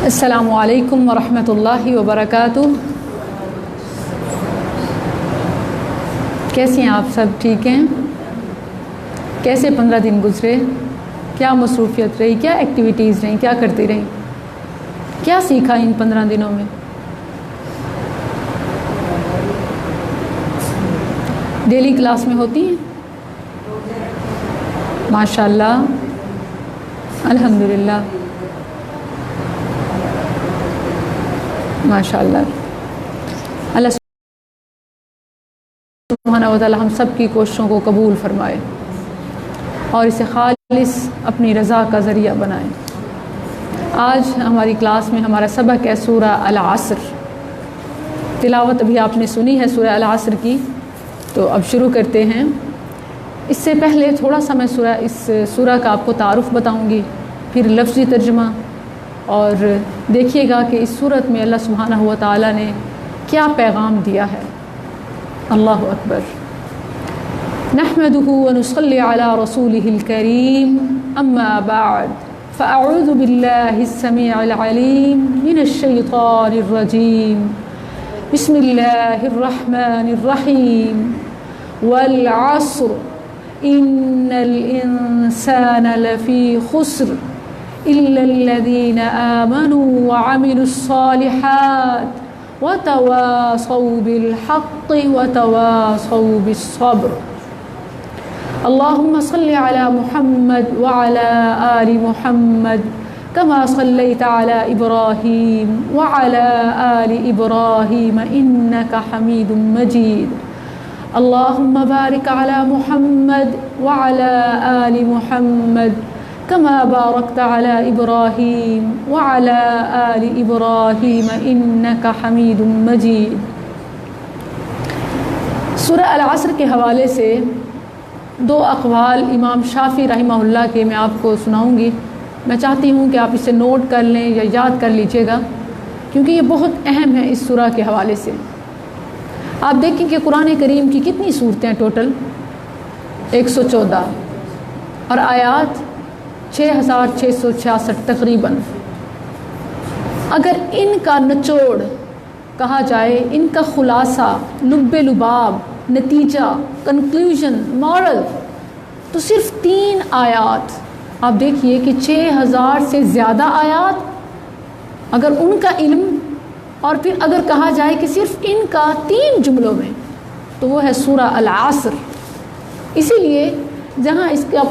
السلام علیکم ورحمۃ اللہ وبرکاتہ۔ کیسے ہیں آپ سب؟ ٹھیک ہیں؟ کیسے 15 دن گزرے؟ کیا مصروفیت رہی؟ کیا ایکٹیویٹیز رہیں؟ کیا کرتی رہیں؟ کیا سیکھا ان 15 دنوں میں؟ ڈیلی کلاس میں ہوتی ہیں؟ ماشاء اللہ، الحمدللہ، ماشاء اللہ۔ اللہ سبحانہ و تعالی ہم سب کی کوششوں کو قبول فرمائے اور اسے خالص اپنی رضا کا ذریعہ بنائے۔ آج ہماری کلاس میں ہمارا سبق ہے سورہ العصر۔ تلاوت ابھی آپ نے سنی ہے سورہ العصر کی، تو اب شروع کرتے ہیں۔ اس سے پہلے تھوڑا سا میں اس سورہ کا آپ کو تعارف بتاؤں گی، پھر لفظی ترجمہ، اور دیکھیے گا کہ اس صورت میں اللہ سبحانہ و تعالی نے کیا پیغام دیا ہے۔ اللہ اکبر۔ نحمده ونصلي على رسوله الكريم، اما بعد فاعوذ بالله السميع العليم من الشيطان الرجيم، بسم الله الرحمن الرحيم، والعصر ان الانسان لفي خسر إلا الذين آمنوا وعملوا الصالحات وتواصوا بالحق وتواصوا بالصبر۔ اللهم صل على محمد وعلى آل محمد كما صليت على إبراهيم وعلى آل إبراهيم إنك حميد مجيد۔ اللهم بارك على محمد وعلى آل محمد كما باركت على إبراهيم وعلى آل إبراهيم إنك حميد مجيد۔ سورہ العصر کے حوالے سے دو اقوال امام شافعی رحمہ اللہ کے میں آپ کو سناؤں گی۔ میں چاہتی ہوں کہ آپ اسے نوٹ کر لیں یا یاد کر لیجئے گا، کیونکہ یہ بہت اہم ہے اس سورہ کے حوالے سے۔ آپ دیکھیں کہ قرآن کریم کی کتنی صورتیں ہیں؟ ٹوٹل 114 اور آیات 6666 تقریباً۔ اگر ان کا نچوڑ کہا جائے، ان کا خلاصہ، لب لباب، نتیجہ، کنکلوژن، مورل، تو صرف 3 آیات۔ آپ دیکھیے کہ 6000 سے زیادہ آیات اگر ان کا علم، اور پھر اگر کہا جائے کہ صرف ان کا 3 جملوں میں، تو وہ ہے سورہ العصر۔ اسی لیے جہاں اس کا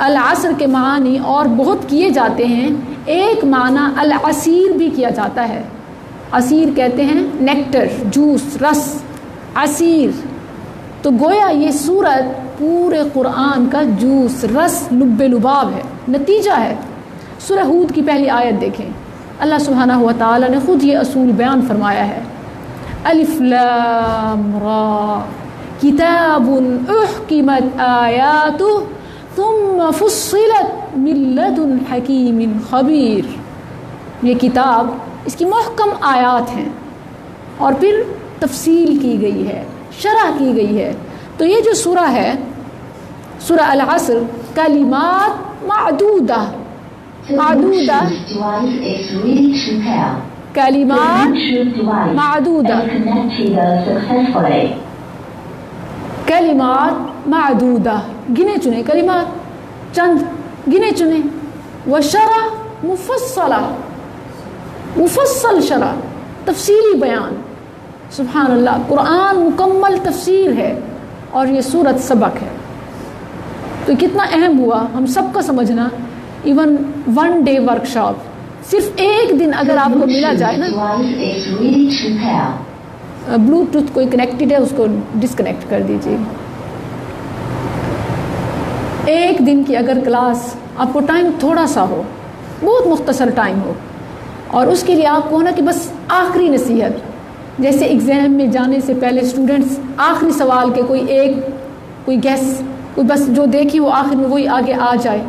العصر کے معنی اور بہت کیے جاتے ہیں، ایک معنی العصیر بھی کیا جاتا ہے۔ عصیر کہتے ہیں نیکٹر، جوس، رس، عصیر۔ تو گویا یہ سورت پورے قرآن کا جوس، رس، لب لباب ہے، نتیجہ ہے۔ سورہ ہود کی پہلی آیت دیکھیں، اللہ سبحانہ و تعالی نے خود یہ اصول بیان فرمایا ہے۔ الف لام را کتاب احکمت آیاتہ ثم فصلت من لدن حکیم خبیر۔ یہ کتاب، اس کی محکم آیات ہیں اور پھر تفصیل کی گئی ہے، شرح کی گئی ہے۔ تو یہ جو سورہ ہے، سورہ العصر، کلمات معدودہ، معدودہ کلمات معدودہ، کلمات معدودہ، گنے چنے کلمات، چند گنے چنے، وشرح مفصلہ، مفصل شرح، تفصیلی بیان۔ سبحان اللہ، قرآن مکمل تفسیر ہے اور یہ سورت سبق ہے۔ تو کتنا اہم ہوا ہم سب کا سمجھنا۔ ایون 1 ڈے ورکشاپ، صرف ایک دن اگر آپ کو ملا جائے نا، بلوٹوتھ کوئی کنیکٹڈ ہے، اس کو ڈسکنیکٹ کر دیجیے۔ ایک دن کی اگر کلاس، آپ کو ٹائم تھوڑا سا ہو، بہت مختصر ٹائم ہو، اور اس کے لیے آپ کو نا کہ بس آخری نصیحت، جیسے ایگزام میں جانے سے پہلے اسٹوڈنٹس آخری سوال کے کوئی گیس، کوئی بس جو دیکھی وہ آخر میں وہی آگے آ جائے۔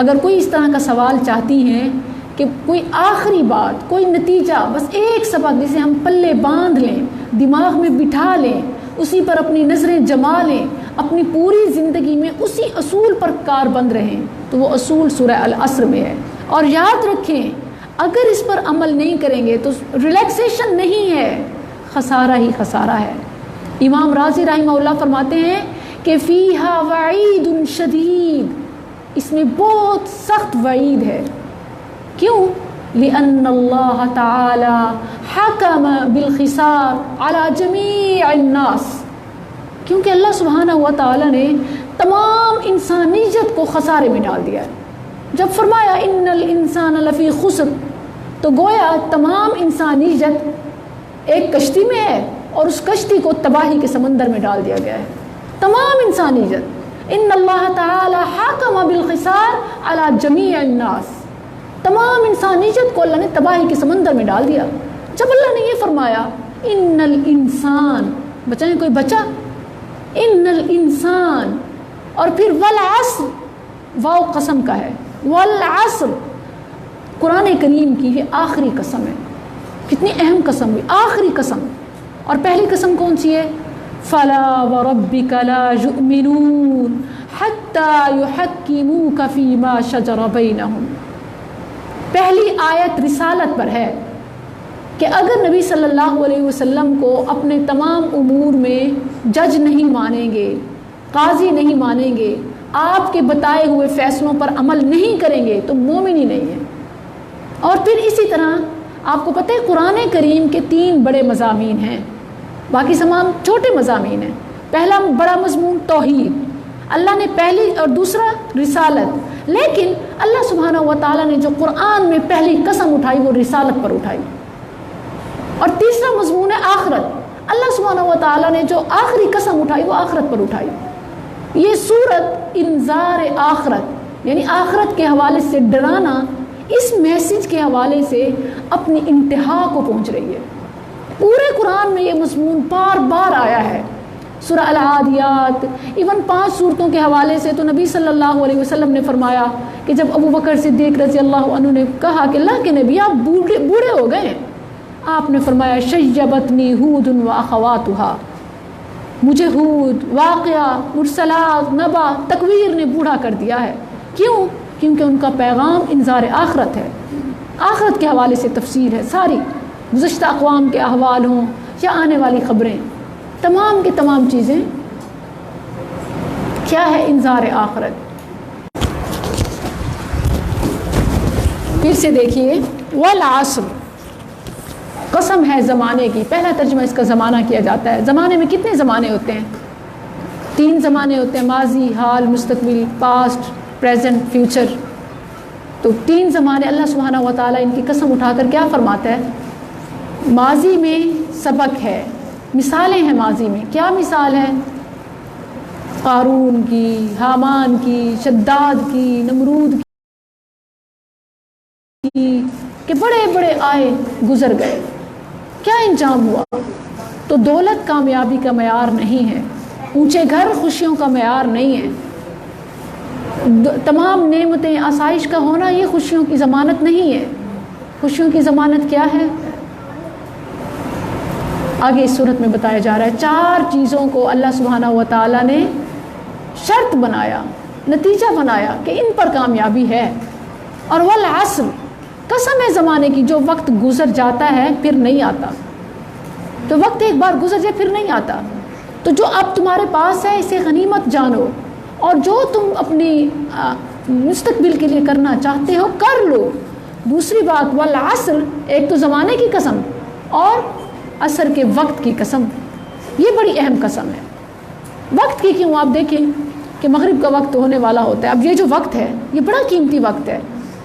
اگر کوئی اس طرح کا سوال چاہتی ہیں کہ کوئی آخری بات، کوئی نتیجہ، بس ایک سبق جسے ہم پلے باندھ لیں، دماغ میں بٹھا لیں، اسی پر اپنی نظریں جما لیں، اپنی پوری زندگی میں اسی اصول پر کاربند رہیں، تو وہ اصول سورہ العصر میں ہے۔ اور یاد رکھیں، اگر اس پر عمل نہیں کریں گے تو ریلیکسیشن نہیں ہے، خسارہ ہی خسارہ ہے۔ امام رازی رحمہ اللہ فرماتے ہیں کہ فیہا وعید شدید، اس میں بہت سخت وعید ہے۔ کیوں؟ لأن اللہ تعالی حکم بالخسار علی جمیع الناس، کیونکہ اللہ سبحانہ و تعالی نے تمام انسانیت کو خسارے میں ڈال دیا ہے۔ جب فرمایا ان الانسان لفی خسر، تو گویا تمام انسانیت ایک کشتی میں ہے اور اس کشتی کو تباہی کے سمندر میں ڈال دیا گیا ہے، تمام انسانیت۔ ان اللہ تعالی حکم بالخسار علی جمیع الناس، تمام انسانیت کو اللہ نے تباہی کے سمندر میں ڈال دیا۔ جب اللہ نے یہ فرمایا ان الانسان، بچائیں کوئی بچا؟ ان الانسان، اور پھر والعصر، واو قسم کا ہے، والعصر قرآن کریم کی یہ آخری قسم ہے۔ کتنی اہم قسم ہوئی، آخری قسم۔ اور پہلی قسم کون سی ہے؟ فلا وربک لا یؤمنون حتی یحکموک فیما شجر بینہم۔ پہلی آیت رسالت پر ہے کہ اگر نبی صلی اللہ علیہ وسلم کو اپنے تمام امور میں جج نہیں مانیں گے، قاضی نہیں مانیں گے، آپ کے بتائے ہوئے فیصلوں پر عمل نہیں کریں گے تو مومن ہی نہیں ہے۔ اور پھر اسی طرح آپ کو پتہ ہے قرآن کریم کے 3 بڑے مضامین ہیں، باقی تمام چھوٹے مضامین ہیں۔ پہلا بڑا مضمون توحید، اللہ نے پہلی، اور دوسرا رسالت، لیکن اللہ سبحانہ و تعالیٰ نے جو قرآن میں پہلی قسم اٹھائی وہ رسالت پر اٹھائی۔ اور تیسرا مضمون ہے آخرت، اللہ سبحانہ و تعالیٰ نے جو آخری قسم اٹھائی وہ آخرت پر اٹھائی۔ یہ سورت انذار آخرت، یعنی آخرت کے حوالے سے ڈرانا، اس میسج کے حوالے سے اپنی انتہا کو پہنچ رہی ہے۔ پورے قرآن میں یہ مضمون بار بار آیا ہے۔ سورہ العادیات، ایون 5 صورتوں کے حوالے سے تو نبی صلی اللہ علیہ وسلم نے فرمایا کہ جب ابو بکر صدیق رضی اللہ عنہ نے کہا کہ اللہ کے نبی آپ بوڑھے ہو گئے، آپ نے فرمایا شیبتنی ہود و اخواتہا، مجھے ہود، واقعہ، مرسلات، نبا، تکویر نے بوڑھا کر دیا ہے۔ کیوں؟ کیونکہ ان کا پیغام انذار آخرت ہے، آخرت کے حوالے سے تفسیر ہے ساری، گزشتہ اقوام کے احوال ہوں یا آنے والی خبریں، تمام کی تمام چیزیں کیا ہے؟ انذار آخرت۔ پھر سے دیکھیے والعصر، قسم ہے زمانے کی۔ پہلا ترجمہ اس کا زمانہ کیا جاتا ہے۔ زمانے میں کتنے زمانے ہوتے ہیں؟ 3 زمانے ہوتے ہیں، ماضی، حال، مستقبل، پاسٹ، پریزنٹ، فیوچر۔ تو 3 زمانے اللہ سبحانہ و تعالیٰ ان کی قسم اٹھا کر کیا فرماتا ہے؟ ماضی میں سبق ہے، مثالیں ہیں ماضی میں۔ کیا مثال ہے؟ قارون کی، حامان کی، شداد کی، نمرود کی، کہ بڑے بڑے آئے گزر گئے، کیا انجام ہوا؟ تو دولت کامیابی کا معیار نہیں ہے، اونچے گھر خوشیوں کا معیار نہیں ہے، تمام نعمتیں، آسائش کا ہونا یہ خوشیوں کی ضمانت نہیں ہے۔ خوشیوں کی ضمانت کیا ہے؟ آگے اس صورت میں بتایا جا رہا ہے۔ 4 چیزوں کو اللہ سبحانہ و تعالیٰ نے شرط بنایا، نتیجہ بنایا کہ ان پر کامیابی ہے۔ اور والعصر، قسم ہے زمانے کی، جو وقت گزر جاتا ہے پھر نہیں آتا۔ تو وقت ایک بار گزر جائے پھر نہیں آتا، تو جو اب تمہارے پاس ہے اسے غنیمت جانو، اور جو تم اپنی مستقبل کے لیے کرنا چاہتے ہو کر لو۔ دوسری بات والعصر، ایک تو زمانے کی قسم اور عصر کے وقت کی قسم، یہ بڑی اہم قسم ہے۔ وقت کی کیوں؟ آپ دیکھیں کہ مغرب کا وقت ہونے والا ہوتا ہے۔ اب یہ جو وقت ہے یہ بڑا قیمتی وقت ہے،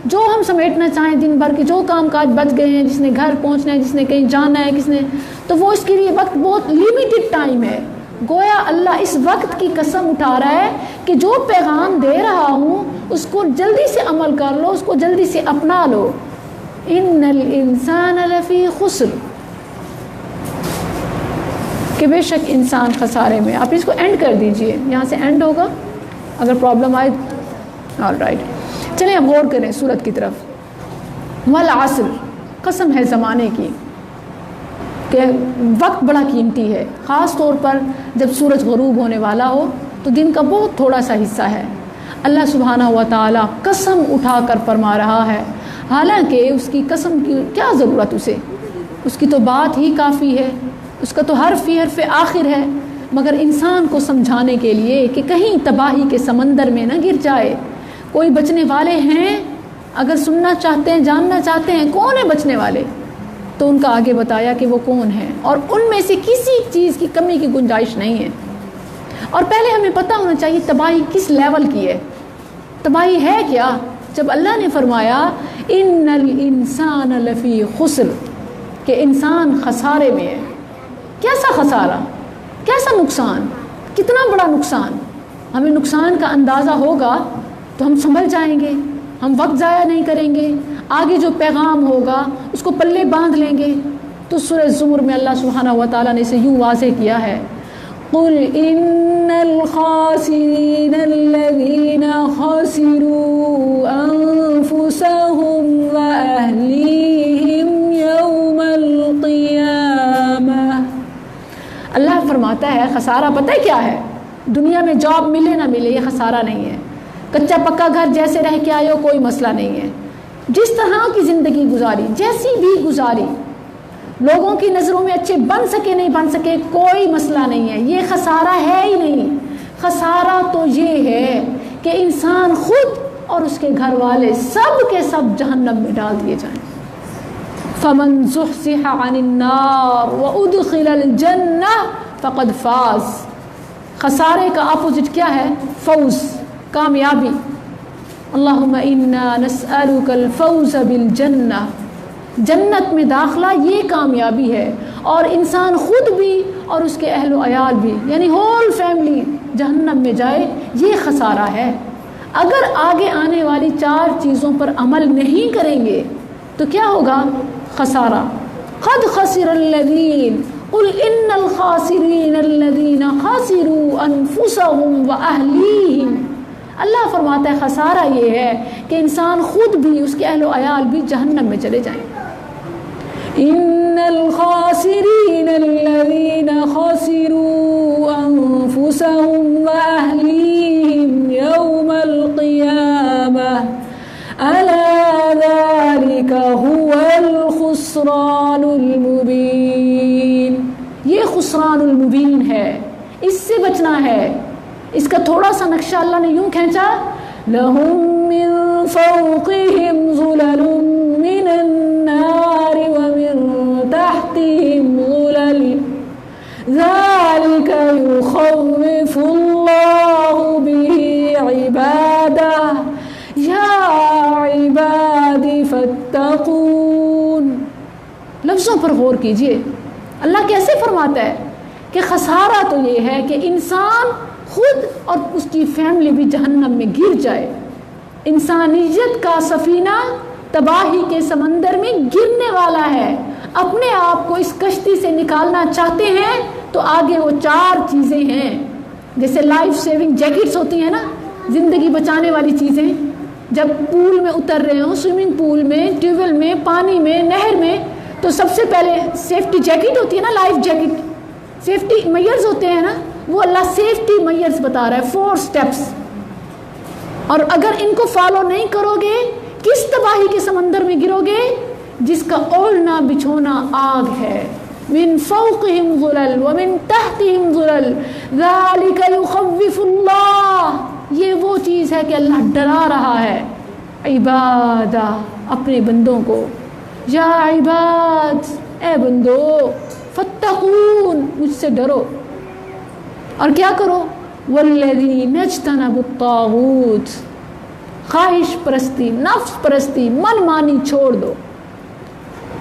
جو ہم سمیٹنا چاہیں دن بھر کے جو کام کاج بچ گئے ہیں، جس نے گھر پہنچنا ہے، جس نے کہیں جانا ہے، کس نے، تو وہ اس کے لیے وقت بہت لیمیٹڈ ٹائم ہے۔ گویا اللہ اس وقت کی قسم اٹھا رہا ہے کہ جو پیغام دے رہا ہوں اس کو جلدی سے عمل کر لو، اس کو جلدی سے اپنا لو۔ ان الانسان لفی خسر، کہ بے شک انسان خسارے میں۔ آپ اس کو اینڈ کر دیجئے، یہاں سے اینڈ ہوگا، اگر پرابلم آئے۔ آل رائٹ، چلیں اب غور کریں سورت کی طرف۔ والعصر، قسم ہے زمانے کی، کہ وقت بڑا قیمتی ہے، خاص طور پر جب سورج غروب ہونے والا ہو تو دن کا بہت تھوڑا سا حصہ ہے۔ اللہ سبحانہ و تعالیٰ قسم اٹھا کر فرما رہا ہے حالانکہ اس کی قسم کی کیا ضرورت اسے، اس کی تو بات ہی کافی ہے، اس کا تو حرف ہی حرف آخر ہے، مگر انسان کو سمجھانے کے لیے کہ کہیں تباہی کے سمندر میں نہ گر جائے۔ کوئی بچنے والے ہیں؟ اگر سننا چاہتے ہیں، جاننا چاہتے ہیں کون ہے بچنے والے، تو ان کا آگے بتایا کہ وہ کون ہیں، اور ان میں سے کسی چیز کی کمی کی گنجائش نہیں ہے۔ اور پہلے ہمیں پتہ ہونا چاہیے تباہی کس لیول کی ہے، تباہی ہے کیا۔ جب اللہ نے فرمایا ان الانسان لفی خسر، کہ انسان خسارے میں ہے، کیسا خسارہ، کیسا نقصان، کتنا بڑا نقصان، ہمیں نقصان کا اندازہ ہوگا تو ہم سنبھل جائیں گے، ہم وقت ضائع نہیں کریں گے، آگے جو پیغام ہوگا اس کو پلے باندھ لیں گے۔ تو سورہ زمر میں اللہ سبحانہ و تعالیٰ نے اسے یوں واضح کیا ہے، قل ان الخاسرین الذین خسروا انفسهم واہلیہم یوم القیامہ۔ اللہ فرماتا ہے خسارہ پتہ ہے کیا ہے؟ دنیا میں جاب ملے نہ ملے یہ خسارہ نہیں ہے، کچا پکا گھر جیسے رہ کے آئے ہو کوئی مسئلہ نہیں ہے، جس طرح کی زندگی گزاری، جیسی بھی گزاری، لوگوں کی نظروں میں اچھے بن سکے نہیں بن سکے کوئی مسئلہ نہیں ہے، یہ خسارہ ہے ہی نہیں۔ خسارہ تو یہ ہے کہ انسان خود اور اس کے گھر والے سب کے سب جہنم میں ڈال دیے جائیں۔ فمن زحزح عن النار وادخل الجنہ فقد فاز۔ خسارے کا اپوزٹ کیا ہے؟ فوز، کامیابی۔ اللہم انا نسألک الفوز بالجنہ، جنت میں داخلہ یہ کامیابی ہے، اور انسان خود بھی اور اس کے اہل و عیال بھی، یعنی ہول فیملی جہنم میں جائے، یہ خسارہ ہے۔ اگر آگے آنے والی 4 چیزوں پر عمل نہیں کریں گے تو کیا ہوگا؟ خسارہ۔ قد خسر الذین، قل ان الخاسرین الذین خسروا انفسهم واہلیہم۔ اللہ فرماتا ہے خسارہ یہ ہے کہ انسان خود بھی اس کے اہل و عیال بھی جہنم میں چلے جائیں۔ ان الخاسرین الذین خسروا انفسهم واہلیہم یوم القیامہ الا ذلک هو الخسران المبین۔ یہ خسران المبین ہے، اس سے بچنا ہے۔ اس کا تھوڑا سا نقشہ اللہ نے یوں کھینچا، لَهُم مِّن فَوْقِهِمْ ظُلَلٌ مِّنَ النَّارِ وَمِن تَحْتِهِمْ ظُلَلٌ ذَلِكَ يُخَوِّفُ اللَّهُ بِهِ عِبَادَهُ يَا عِبَادِ فَاتَّقُونِ۔ لفظوں پر غور کیجئے، اللہ کیسے فرماتا ہے کہ خسارہ تو یہ ہے کہ انسان خود اور اس کی فیملی بھی جہنم میں گر جائے۔ انسانیت کا سفینہ تباہی کے سمندر میں گرنے والا ہے۔ اپنے آپ کو اس کشتی سے نکالنا چاہتے ہیں تو آگے وہ 4 چیزیں ہیں، جیسے لائف سیونگ جیکٹس ہوتی ہیں نا، زندگی بچانے والی چیزیں۔ جب پول میں اتر رہے ہوں، سوئمنگ پول میں، ٹیوب ویل میں، پانی میں، نہر میں، تو سب سے پہلے سیفٹی جیکٹ ہوتی ہے نا، لائف جیکٹ، سیفٹی میئرز ہوتے ہیں نا، وہ اللہ سیفٹی میئرز بتا رہا ہے، 4 سٹیپس۔ اور اگر ان کو فالو نہیں کرو گے کس تباہی کے سمندر میں گرو گے؟ جس کا اوڑھنا بچھونا آگ ہے۔ من فوقہم ظلل ومن تحتہم ظلل ذالک یخوف اللہ، یہ وہ چیز ہے کہ اللہ ڈرا رہا ہے عبادہ، اپنے بندوں کو۔ یا عباد، اے بندو، فتقون، مجھ سے ڈرو، اور کیا کرو؟ والذین اجتنبوا الطاغوت، خواہش پرستی، نفس پرستی، من مانی چھوڑ دو،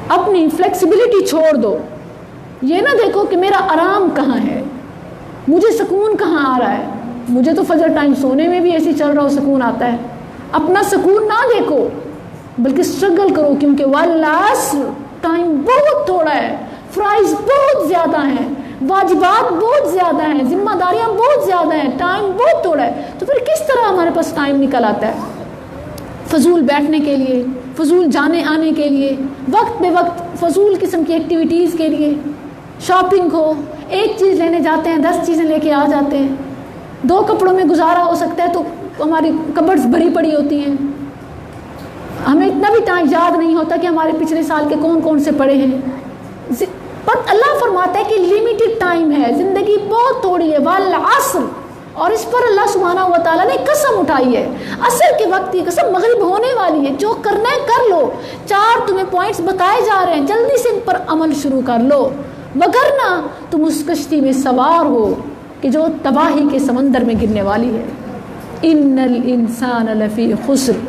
اپنی فلیکسیبلٹی چھوڑ دو۔ یہ نہ دیکھو کہ میرا آرام کہاں ہے، مجھے سکون کہاں آ رہا ہے، مجھے تو فجر ٹائم سونے میں بھی ایسے چل رہا ہو سکون آتا ہے۔ اپنا سکون نہ دیکھو بلکہ اسٹرگل کرو، کیونکہ والعصر، ٹائم بہت تھوڑا ہے، فرائض بہت زیادہ ہیں، واجبات بہت زیادہ ہیں، ذمہ داریاں بہت زیادہ ہیں، ٹائم بہت تھوڑا ہے۔ تو پھر کس طرح ہمارے پاس ٹائم نکل آتا ہے فضول بیٹھنے کے لیے، فضول جانے آنے کے لیے، وقت بے وقت فضول قسم کی ایکٹیویٹیز کے لیے؟ شاپنگ ہو، ایک چیز لینے جاتے ہیں 10 چیزیں لے کے آ جاتے ہیں، 2 کپڑوں میں گزارا ہو سکتا ہے تو ہماری کبرز بھری پڑی ہوتی ہیں۔ ہمیں اتنا بھی ٹائم یاد نہیں ہوتا کہ ہمارے پچھلے سال کے کون کون سے پڑھے ہیں، پر اللہ فرماتا ہے کہ لمیٹڈ ٹائم ہے، زندگی بہت تھوڑی ہے، والعصر، اور اس پر اللہ سبحانہ و تعالیٰ نے قسم اٹھائی ہے، عصر کے وقت یہ قسم مغرب ہونے والی ہے، جو کرنا ہے کر لو، 4 تمہیں پوائنٹس بتائے جا رہے ہیں، جلدی سے ان پر عمل شروع کر لو، وگرنہ تم اس کشتی میں سوار ہو کہ جو تباہی کے سمندر میں گرنے والی ہے۔ ان الانسان لفی خسر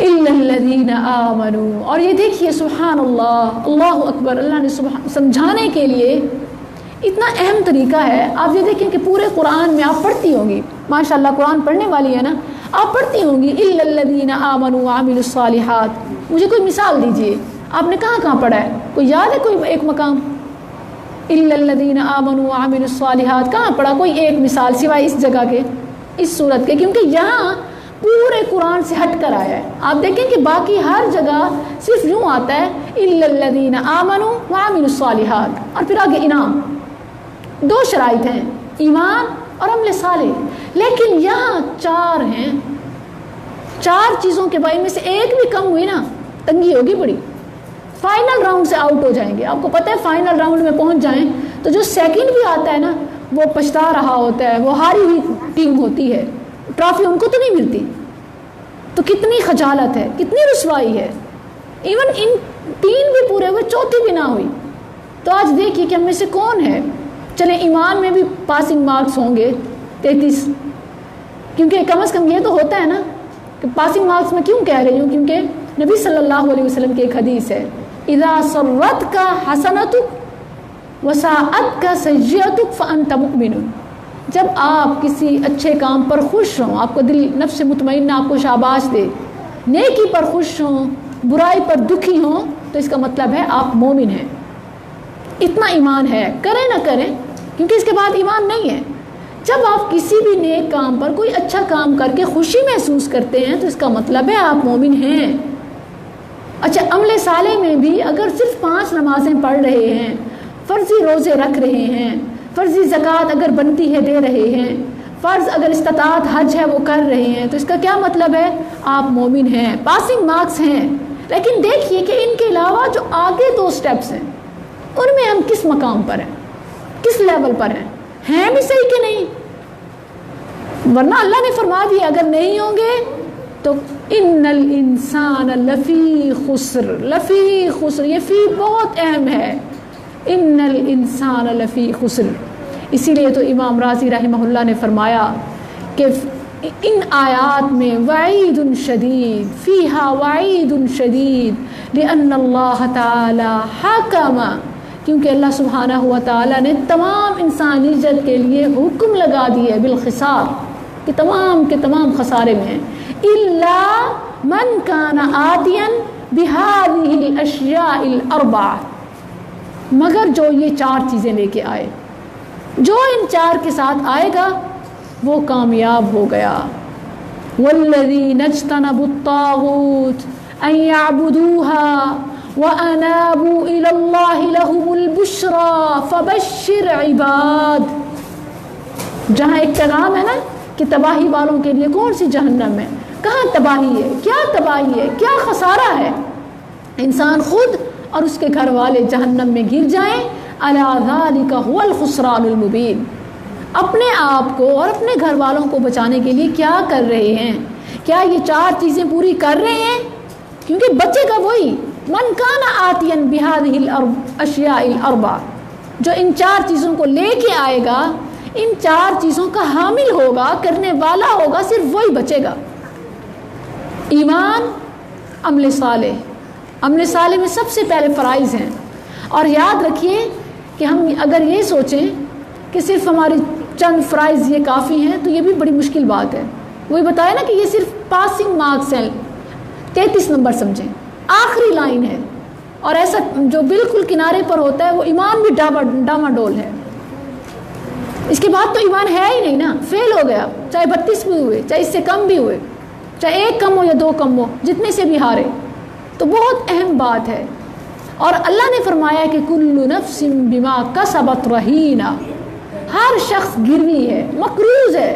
الا الذین آمنوا، اور یہ دیکھیے سبحان اللہ، اللہ اکبر، اللہ نے سمجھانے کے لیے اتنا اہم طریقہ ہے۔ آپ یہ دیکھیں کہ پورے قرآن میں آپ پڑھتی ہوں گی، ماشاءاللہ قرآن پڑھنے والی ہے نا، آپ پڑھتی ہوں گی الا الذین آمنوا وعملوا الصالحات۔ مجھے کوئی مثال دیجئے، آپ نے کہاں کہاں پڑھا ہے؟ کوئی یاد ہے کوئی ایک مقام؟ الا الذین آمنوا وعملوا الصالحات کہاں پڑھا؟ کوئی ایک مثال سوائے اس جگہ کے، اس صورت کے، کیونکہ یہاں پورے قرآن سے ہٹ کر آیا ہے۔ آپ دیکھیں کہ باقی ہر جگہ صرف یوں آتا ہے الا الذین آمنوا وعملوا الصالحات، اور پھر آگے انعام۔ 2 شرائط ہیں، ایمان اور عمل صالح، لیکن یہاں 4 ہیں، 4 چیزوں کے بارے میں سے ایک بھی کم ہوئی نا تنگی ہوگی بڑی، فائنل راؤنڈ سے آؤٹ ہو جائیں گے۔ آپ کو پتہ ہے فائنل راؤنڈ میں پہنچ جائیں تو جو سیکنڈ بھی آتا ہے نا وہ پچھتا رہا ہوتا ہے، وہ ہاری ہوئی ٹیم ہوتی ہے، ٹرافی ان کو تو نہیں ملتی، تو کتنی خجالت ہے، کتنی رسوائی ہے۔ ایون ان 3 بھی پورے ہوئے، 4تھی بھی نہ ہوئی، تو آج دیکھیے کہ ہم میں سے کون ہے۔ چلیں ایمان میں بھی پاسنگ مارکس ہوں گے 33، کیونکہ کم از کم یہ تو ہوتا ہے نا کہ پاسنگ مارکس میں کیوں کہہ رہی ہوں، کیونکہ نبی صلی اللہ علیہ وسلم کی ایک حدیث ہے، اذا سرتک حسنتک وساءتک سیئتک فانت مؤمن۔ جب آپ کسی اچھے کام پر خوش ہوں، آپ کو دل نفس مطمئنہ آپ کو شاباش دے، نیکی پر خوش ہوں، برائی پر دکھی ہوں، تو اس کا مطلب ہے آپ مومن ہیں۔ اتنا ایمان ہے، کریں نہ کریں، کیونکہ اس کے بعد ایمان نہیں ہے۔ جب آپ کسی بھی نیک کام پر کوئی اچھا کام کر کے خوشی محسوس کرتے ہیں تو اس کا مطلب ہے آپ مومن ہیں۔ اچھا، عمل صالح میں بھی اگر صرف 5 نمازیں پڑھ رہے ہیں، فرضی روزے رکھ رہے ہیں، فرضی زکوٰۃ اگر بنتی ہے دے رہے ہیں، فرض اگر استطاعت حج ہے وہ کر رہے ہیں، تو اس کا کیا مطلب ہے؟ آپ مومن ہیں، پاسنگ مارکس ہیں۔ لیکن دیکھیے کہ ان کے علاوہ جو آگے 2 سٹیپس ہیں ان میں ہم کس مقام پر ہیں، کس لیول پر ہیں بھی صحیح کہ نہیں؟ ورنہ اللہ نے فرما دیا اگر نہیں ہوں گے تو ان الانسان لفی خسر، لفی خسر، یہ فی بہت اہم ہے، ان الانسان لفی خسر۔ اسی لیے تو امام رازی رحمہ اللہ نے فرمایا کہ ان آیات میں وعید شدید، فیہا وعید شدید، لأن اللہ تعالی حکم، کیونکہ اللہ سبحانہ و تعالیٰ نے تمام انسانیت کے لیے حکم لگا دیے بالخسار، کہ تمام کے تمام خسارے میں ہیں، الا من کان آتیا بہذہ الاشیاء الاربعہ، مگر جو یہ 4 چیزیں لے کے آئے، جو ان 4 کے ساتھ آئے گا وہ کامیاب ہو گیا۔ والذین اجتنبوا الطاغوت ان یعبدوها وَأَنَابُوا إِلَى اللَّهِ لَهُمُ الْبُشْرَى فَبَشِّرْ عِبَادِ۔ جہاں ایک پیغام ہے نا کہ تباہی والوں کے لیے کون سی جہنم ہے، کہاں تباہی ہے، کیا تباہی ہے، کیا خسارہ ہے، انسان خود اور اس کے گھر والے جہنم میں گر جائیں۔ أَلَا ذَلِكَ هُوَ الْخُسْرَانُ الْمُبِينُ۔ اپنے آپ کو اور اپنے گھر والوں کو بچانے کے لیے کیا کر رہے ہیں؟ کیا یہ 4 چیزیں پوری کر رہے ہیں؟ کیونکہ بچے گا وہی من کان آتیا بہذہ الاشیاء الاربع، جو ان 4 چیزوں کو لے کے آئے گا، ان 4 چیزوں کا حامل ہوگا، کرنے والا ہوگا، صرف وہی بچے گا۔ ایمان، عمل صالح، عمل صالح میں سب سے پہلے فرائض ہیں، اور یاد رکھیے کہ ہم اگر یہ سوچیں کہ صرف ہماری چند فرائض یہ کافی ہیں تو یہ بھی بڑی مشکل بات ہے۔ وہی بتایا نا کہ یہ صرف پاسنگ مارکس ہیں، 33 نمبر سمجھیں، آخری لائن ہے، اور ایسا جو بالکل کنارے پر ہوتا ہے وہ ایمان بھی ڈاما ڈول ہے۔ اس کے بعد تو ایمان ہے ہی نہیں نا، فیل ہو گیا، چاہے 32 بھی ہوئے، چاہے اس سے کم بھی ہوئے، چاہے 1 کم ہو یا 2 کم ہو، جتنے سے بھی ہارے، تو بہت اہم بات ہے۔ اور اللہ نے فرمایا کہ کل نفس بما کسبت رہینہ، ہر شخص گروی ہے، مقروض ہے۔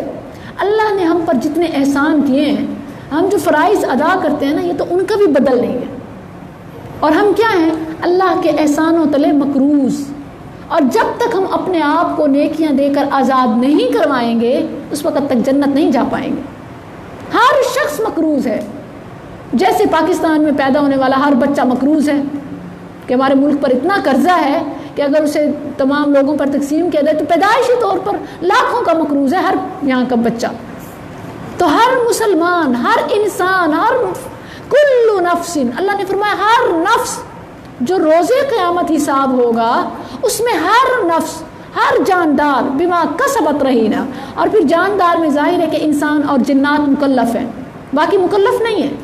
اللہ نے ہم پر جتنے احسان کیے ہیں ہم جو فرائض ادا کرتے ہیں نا یہ تو ان کا بھی بدل نہیں ہے، اور ہم کیا ہیں؟ اللہ کے احسانوں تلے مقروض، اور جب تک ہم اپنے آپ کو نیکیاں دے کر آزاد نہیں کروائیں گے اس وقت تک جنت نہیں جا پائیں گے۔ ہر شخص مقروض ہے، جیسے پاکستان میں پیدا ہونے والا ہر بچہ مقروض ہے کہ ہمارے ملک پر اتنا قرضہ ہے کہ اگر اسے تمام لوگوں پر تقسیم کیا جائے تو پیدائشی طور پر لاکھوں کا مقروض ہے ہر یہاں کا بچہ۔ تو ہر مسلمان، ہر انسان، ہر کل نفس، اللہ نے فرمایا ہر نفس جو روزے قیامت حساب ہوگا اس میں ہر نفس، ہر جاندار بما کسبت رہینا، اور پھر جاندار میں ظاہر ہے کہ انسان اور جنات مکلف ہیں، باقی مکلف نہیں ہیں۔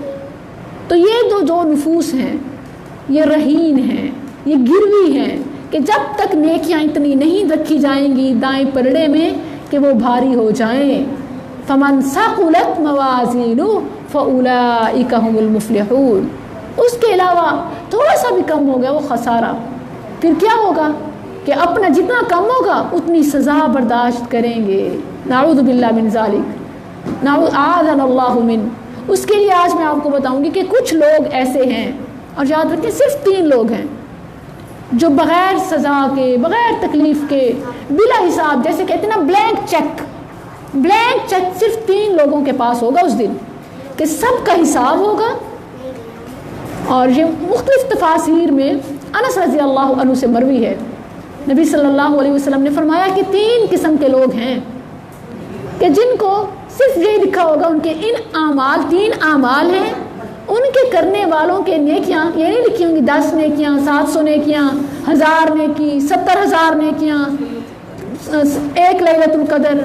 تو یہ جو نفوس ہیں یہ رہین ہیں، یہ گروی ہیں کہ جب تک نیکیاں اتنی نہیں رکھی جائیں گی دائیں پلڑے میں کہ وہ بھاری ہو جائیں، فمن ثقلت موازینہ فاولئک هم المفلحون، اس کے علاوہ تھوڑا سا بھی کم ہو گیا وہ خسارہ، پھر کیا ہوگا کہ اپنا جتنا کم ہوگا اتنی سزا برداشت کریں گے۔ نعوذ باللہ من ذالک، اعاذنا اللہ من۔ اس کے لیے آج میں آپ کو بتاؤں گی کہ کچھ لوگ ایسے ہیں، اور یاد رکھیں صرف 3 لوگ ہیں جو بغیر سزا کے، بغیر تکلیف کے، بلا حساب، جیسے کہتے ہیں نا بلینک چیک صرف 3 لوگوں کے پاس ہوگا اس دن کہ سب کا حساب ہوگا۔ اور یہ مختلف تفاسیر میں انس رضی اللہ عنہ سے مروی ہے، نبی صلی اللہ علیہ وسلم نے فرمایا کہ 3 قسم کے لوگ ہیں کہ جن کو صرف یہ لکھا ہوگا، ان کے ان اعمال 3 اعمال ہیں، ان کے کرنے والوں کے نیکیاں یہ نہیں لکھی ہوں گی 10 نیکیاں، 700 نیکیاں، 1000 نیکی، 70,000 نیکیاں، 1 لیلۃ القدر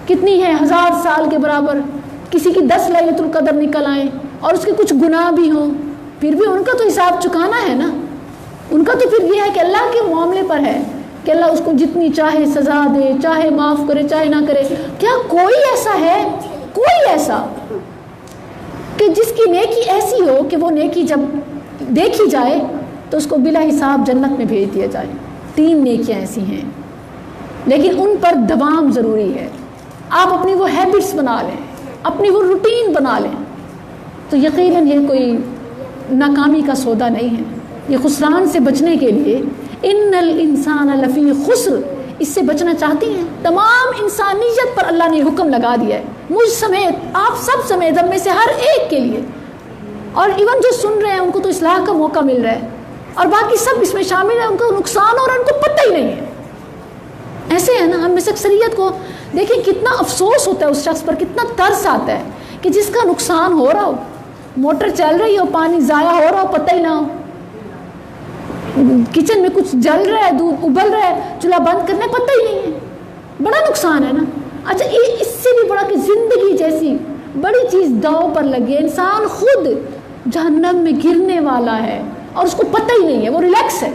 کتنی ہے 1000 سال کے برابر، کسی کی 10 لیلۃ القدر نکل آئیں اور اس کے کچھ گناہ بھی ہوں، پھر بھی ان کا تو حساب چکانا ہے نا۔ ان کا تو پھر یہ ہے کہ اللہ کے معاملے پر ہے کہ اللہ اس کو جتنی چاہے سزا دے، چاہے معاف کرے چاہے نہ کرے۔ کیا کوئی ایسا ہے، کوئی ایسا کہ جس کی نیکی ایسی ہو کہ وہ نیکی جب دیکھی جائے تو اس کو بلا حساب جنت میں بھیج دیا جائے؟ 3 نیکیاں ایسی ہیں، لیکن ان پر دوام ضروری ہے۔ آپ اپنی وہ ہیبٹس بنا لیں، اپنی وہ روٹین بنا لیں تو یقیناً یہ کوئی ناکامی کا سودا نہیں ہے۔ یہ خسران سے بچنے کے لیے ان الانسان لفی خسر، اس سے بچنا چاہتی ہیں؟ تمام انسانیت پر اللہ نے حکم لگا دیا ہے، مجھ سمیت، آپ سب سمیت، ہم میں سے ہر ایک کے لیے، اور ایون جو سن رہے ہیں ان کو تو اصلاح کا موقع مل رہا ہے، اور باقی سب اس میں شامل ہیں، ان کو نقصان ہو رہا ہے، ان کو پتہ ہی نہیں ہے۔ ایسے ہے نا، ہم میں سے اکثریت کو دیکھیں کتنا افسوس ہوتا ہے اس شخص پر، کتنا ترس آتا ہے کہ جس کا نقصان ہو رہا ہو، موٹر چل رہی ہو، پانی ضائع ہو رہا ہو، پتہ ہی نہ ہو، کچن میں کچھ جل رہا ہے، دودھ ابل رہا ہے، چولہا بند کرنا پتہ ہی نہیں ہے، بڑا نقصان ہے نا۔ اچھا اس سے بھی بڑا کہ زندگی جیسی بڑی چیز داؤ پر لگی ہے، انسان خود جہنم میں گرنے والا ہے اور اس کو پتہ ہی نہیں ہے، وہ ریلیکس ہے۔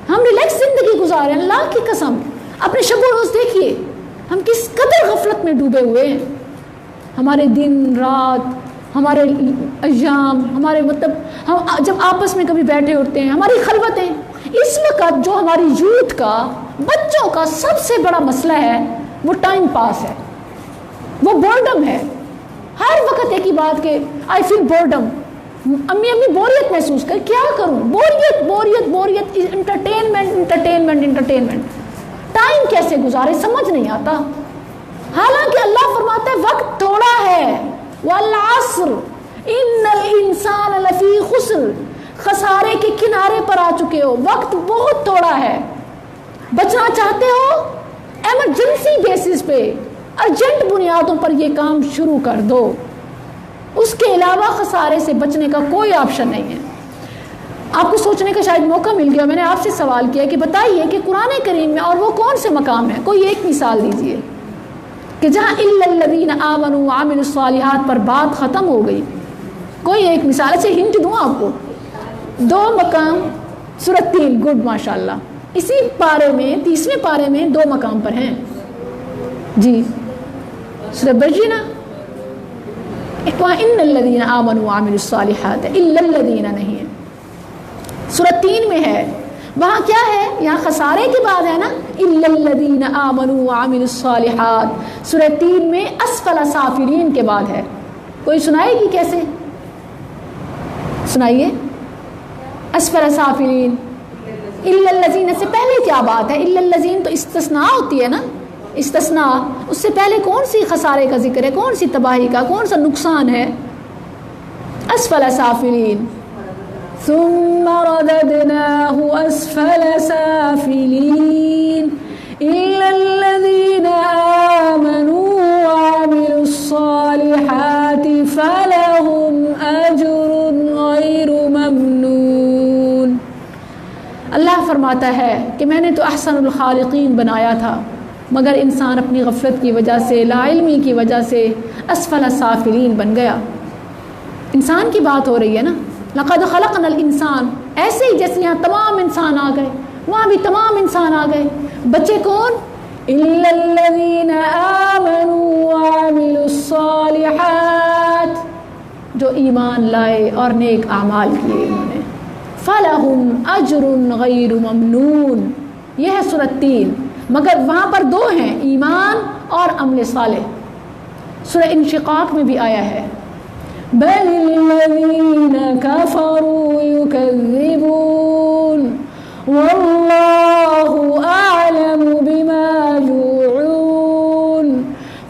ہم ریلیکس زندگی گزارے ہیں، اللہ کی قسم۔ اپنے شب و روز دیکھیے ہم کس قدر غفلت میں ڈوبے ہوئے ہیں، ہمارے دن رات، ہمارے ایام، ہمارے مطلب ہم جب آپس میں کبھی بیٹھے ہوتے ہیں، ہماری خلوتیں، اس وقت جو ہماری یوتھ کا، بچوں کا سب سے بڑا مسئلہ ہے وہ ٹائم پاس ہے، وہ بورڈم ہے۔ ہر وقت ایک ہی بات کہ آئی فیل بورڈم، امی بوریت محسوس کر، کیا کروں، بوریت، انٹرٹینمنٹ، ٹائم کیسے گزارے سمجھ نہیں آتا۔ حالانکہ اللہ فرماتا ہے وقت تھوڑا ہے، والعصر ان الانسان لفی خسر، خسارے کے کنارے پر آ چکے ہو، وقت بہت تھوڑا ہے۔ بچنا چاہتے ہو ایمرجنسی بیسس پہ، ارجنٹ بنیادوں پر یہ کام شروع کر دو، اس کے علاوہ خسارے سے بچنے کا کوئی آپشن نہیں ہے۔ آپ کو سوچنے کا شاید موقع مل گیا، میں نے آپ سے سوال کیا کہ بتائیے کہ قرآن کریم میں اور وہ کون سے مقام ہیں، کوئی ایک مثال دیجئے کہ جہاں الا الذین آمنوا وعملوا الصالحات پر بات ختم ہو گئی، کوئی ایک مثال۔ اچھا ہنٹ دوں آپ کو، 2 مقام سورۃ 3، گڈ ماشاءاللہ، اسی پارے میں 30ویں پارے میں 2 مقام پر ہیں جی، سورۃ بینہ، ان الذین آمنوا وعملوا الصالحات، الا الذین نہیں ہے، سورۃ 3 میں ہے، وہاں کیا ہے، یہاں خسارے کے بعد ہے نا الا الذین آمنوا وعملوا الصالحات، سورۃ 3 میں اسفل سافلین کے بعد ہے، کوئی سنائے گی کیسے؟ سنائیے. اسفل سافلین الا الذین سے پہلے کیا بات ہے؟ الا الذین تو استثناء ہوتی ہے نا، استثناء. اس سے پہلے کون سی خسارے کا ذکر ہے، کون سی تباہی کا، کون سا نقصان ہے؟ اسفل سافلین ثم رددناه اسفل سافلین الا الذین آمنوا وعملوا الصالحات فلهم اجر غیر ممنون. اللہ فرماتا ہے کہ میں نے تو احسن الخالقین بنایا تھا، مگر انسان اپنی غفلت کی وجہ سے، لا علمی کی وجہ سے اسفل سافلین بن گیا. انسان کی بات ہو رہی ہے نا. لقد خلقنا الانسان، ایسے ہی جیسے یہاں تمام انسان آ گئے وہاں بھی تمام انسان آ گئے. بچے کون؟ الا الذین آمنوا وعملوا الصالحات، جو ایمان لائے اور نیک اعمال کیے انہوں نے. فلہم اجر غیر ممنون، یہ ہے سورۃ 3. مگر وہاں پر 2 ہیں، ایمان اور عمل صالح. سورہ انشقاق میں بھی آیا ہے بل الذین کفروا یکذبون واللہ اعلم بما یوعون